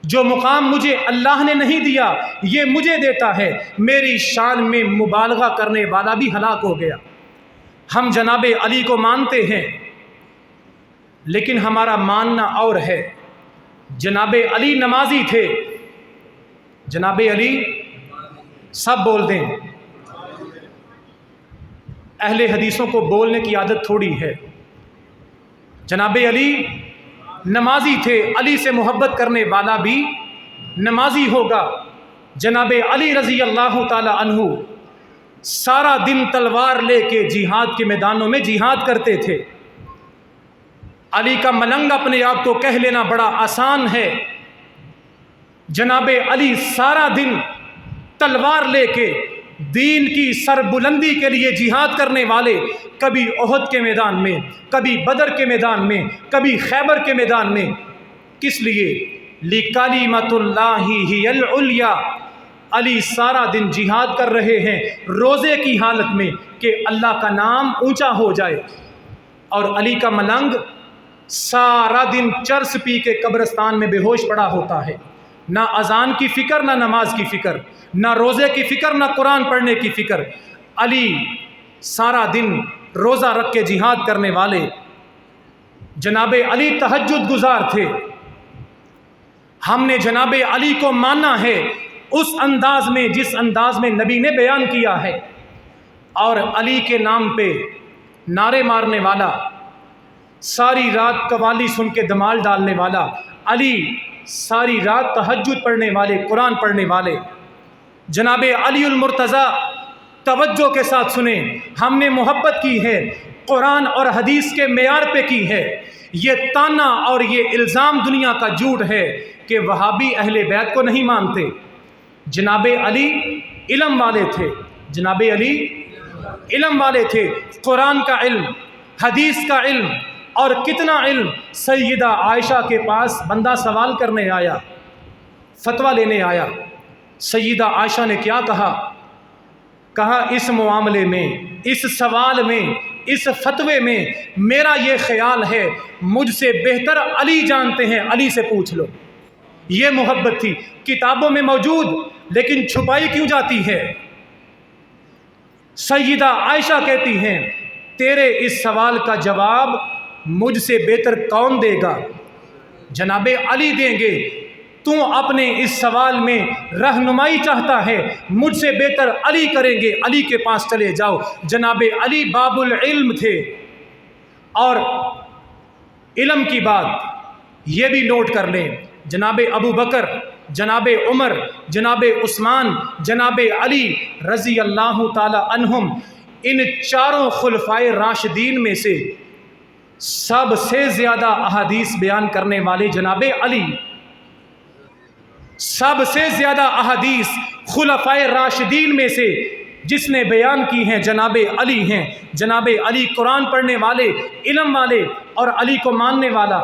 [SPEAKER 1] جو مقام مجھے اللہ نے نہیں دیا یہ مجھے دیتا ہے، میری شان میں مبالغہ کرنے والا بھی ہلاک ہو گیا۔ ہم جناب علی کو مانتے ہیں لیکن ہمارا ماننا اور ہے۔ جناب علی نمازی تھے، جناب علی سب بول دیں، اہل حدیثوں کو بولنے کی عادت تھوڑی ہے۔ جناب علی نمازی تھے، علی سے محبت کرنے والا بھی نمازی ہوگا۔ جناب علی رضی اللہ تعالی عنہ سارا دن تلوار لے کے جہاد کے میدانوں میں جہاد کرتے تھے۔ علی کا ملنگ اپنے آپ کو کہہ لینا بڑا آسان ہے۔ جناب علی سارا دن تلوار لے کے دین کی سربلندی کے لیے جہاد کرنے والے، کبھی احد کے میدان میں، کبھی بدر کے میدان میں، کبھی خیبر کے میدان میں۔ کس لیے؟ لِکَلِمَةُ اللَّهِ هِيَ الْعُلْيَا۔ علی سارا دن جہاد کر رہے ہیں روزے کی حالت میں کہ اللہ کا نام اونچا ہو جائے، اور علی کا ملنگ سارا دن چرس پی کے قبرستان میں بے ہوش پڑا ہوتا ہے۔ نہ اذان کی فکر، نہ نماز کی فکر، نہ روزے کی فکر، نہ قرآن پڑھنے کی فکر۔ علی سارا دن روزہ رکھ کے جہاد کرنے والے۔ جناب علی تہجد گزار تھے۔ ہم نے جناب علی کو ماننا ہے اس انداز میں جس انداز میں نبی نے بیان کیا ہے، اور علی کے نام پہ نعرے مارنے والا، ساری رات قوالی سن کے دمال ڈالنے والا، علی ساری رات تہجد پڑھنے والے، قرآن پڑھنے والے۔ جناب علی المرتضیٰ، توجہ کے ساتھ سنیں، ہم نے محبت کی ہے قرآن اور حدیث کے معیار پہ کی ہے۔ یہ تانا اور یہ الزام دنیا کا جھوٹ ہے کہ وہابی اہل بیت کو نہیں مانتے۔ جناب علی علم والے تھے، جناب علی علم والے تھے، قرآن کا علم، حدیث کا علم، اور کتنا علم۔ سیدہ عائشہ کے پاس بندہ سوال کرنے آیا، فتویٰ لینے آیا۔ سیدہ عائشہ نے کیا کہا اس معاملے میں، اس سوال میں، اس فتوے میں میرا یہ خیال ہے مجھ سے بہتر علی جانتے ہیں، علی سے پوچھ لو۔ یہ محبت تھی، کتابوں میں موجود لیکن چھپائی کیوں جاتی ہے؟ سیدہ عائشہ کہتی ہیں تیرے اس سوال کا جواب مجھ سے بہتر کون دے گا؟ جناب علی دیں گے۔ تو اپنے اس سوال میں رہنمائی چاہتا ہے، مجھ سے بہتر علی کریں گے، علی کے پاس چلے جاؤ۔ جناب علی باب العلم تھے۔ اور علم کی بات یہ بھی نوٹ کر لیں، جناب ابو بکر، جناب عمر، جناب عثمان، جناب علی رضی اللہ تعالی عنہم، ان چاروں خلفائے راشدین میں سے سب سے زیادہ احادیث بیان کرنے والے جناب علی۔ سب سے زیادہ احادیث خلفائے راشدین میں سے جس نے بیان کی ہیں جناب علی ہیں۔ جناب علی قرآن پڑھنے والے، علم والے اور علی کو ماننے والا۔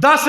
[SPEAKER 1] 10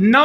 [SPEAKER 1] 9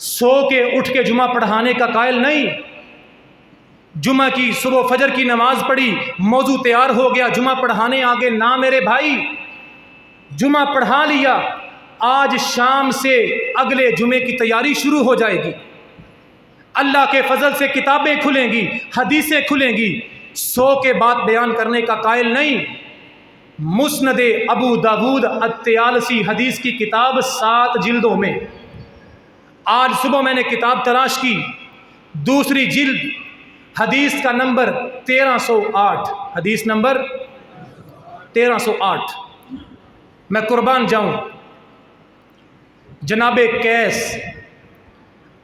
[SPEAKER 1] سو کے اٹھ کے جمعہ پڑھانے کا قائل نہیں، جمعہ کی صبح فجر کی نماز پڑھی، موضوع تیار ہو گیا، جمعہ پڑھانے آگے، نہ میرے بھائی، جمعہ پڑھا لیا، آج شام سے اگلے جمعے کی تیاری شروع ہو جائے گی، اللہ کے فضل سے کتابیں کھلیں گی، حدیثیں کھلیں گی، سو کے بعد بیان کرنے کا قائل نہیں۔ مسند ابو داود الطیالسی حدیث کی کتاب 7 جلدوں میں، آج صبح میں نے کتاب تلاش کی، دوسری جلد، حدیث کا نمبر 1308، حدیث نمبر 1308۔ میں قربان جاؤں، جناب قیس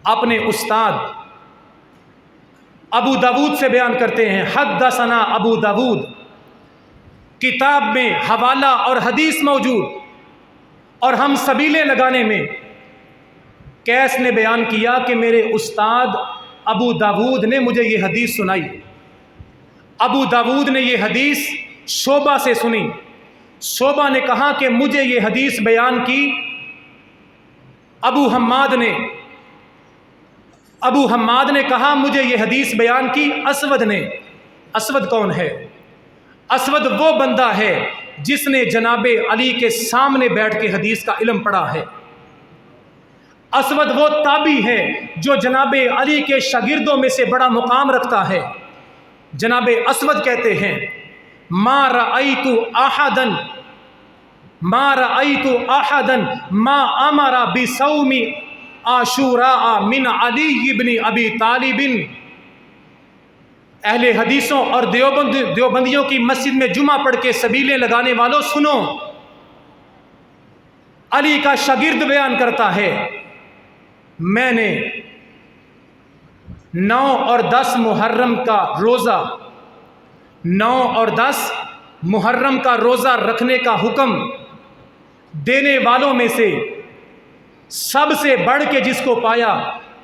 [SPEAKER 1] اپنے استاد ابو داود سے بیان کرتے ہیں، حدثنا ابو داود، کتاب میں حوالہ اور حدیث موجود، اور ہم سبیلیں لگانے میں قیس نے بیان کیا کہ میرے استاد ابو داود نے مجھے یہ حدیث سنائی۔ ابو داود نے یہ حدیث شعبہ سے سنی، شعبہ نے کہا کہ مجھے یہ حدیث بیان کی ابو حماد نے کہا مجھے یہ حدیث بیان کی اسود نے۔ اسود کون ہے؟ اسود وہ بندہ ہے جس نے جناب علی کے سامنے بیٹھ کے حدیث کا علم پڑھا ہے۔ اسود وہ تابعی ہے جو جناب علی کے شاگردوں میں سے بڑا مقام رکھتا ہے۔ جناب اسود کہتے ہیں ما رأیت احدا ما امر بصوم عاشوراء من علی بن ابی طالب۔ اہل حدیثوں اور دیوبندیوں کی مسجد میں جمعہ پڑھ کے سبیلیں لگانے والوں سنو، علی کا شاگرد بیان کرتا ہے، میں نے 9 اور 10 محرم کا روزہ 9 اور 10 محرم کا روزہ رکھنے کا حکم دینے والوں میں سے سب سے بڑھ کے جس کو پایا،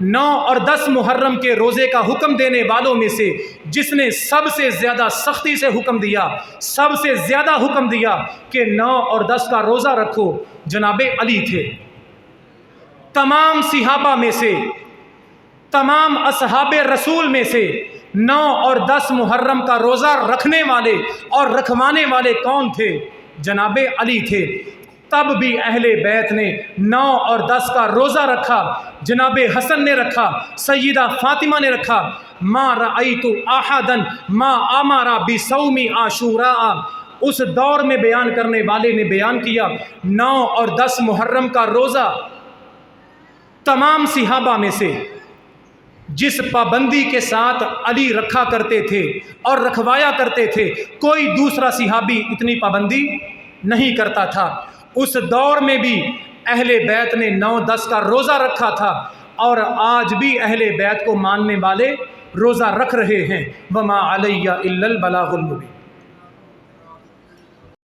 [SPEAKER 1] 9 اور 10 محرم کے روزے کا حکم دینے والوں میں سے جس نے سب سے زیادہ سختی سے حکم دیا، سب سے زیادہ حکم دیا کہ 9 اور 10 کا روزہ رکھو، جناب علی تھے۔ تمام صحابہ میں سے، تمام اصحاب رسول میں سے 9 اور 10 محرم کا روزہ رکھنے والے اور رکھوانے والے کون تھے؟ جناب علی تھے۔ تب بھی اہل بیت نے 9 اور 10 کا روزہ رکھا، جناب حسن نے رکھا، سیدہ فاطمہ نے رکھا۔ ما رأیت احدا ما امر بصوم عاشوراء، اس دور میں بیان کرنے والے نے بیان کیا 9 اور 10 محرم کا روزہ تمام صحابہ میں سے جس پابندی کے ساتھ علی رکھا کرتے تھے اور رکھوایا کرتے تھے، کوئی دوسرا صحابی اتنی پابندی نہیں کرتا تھا۔ اس دور میں بھی اہل بیت نے 9-10 کا روزہ رکھا تھا، اور آج بھی اہل بیت کو ماننے والے روزہ رکھ رہے ہیں۔ وما علی الا البلاغ المبین۔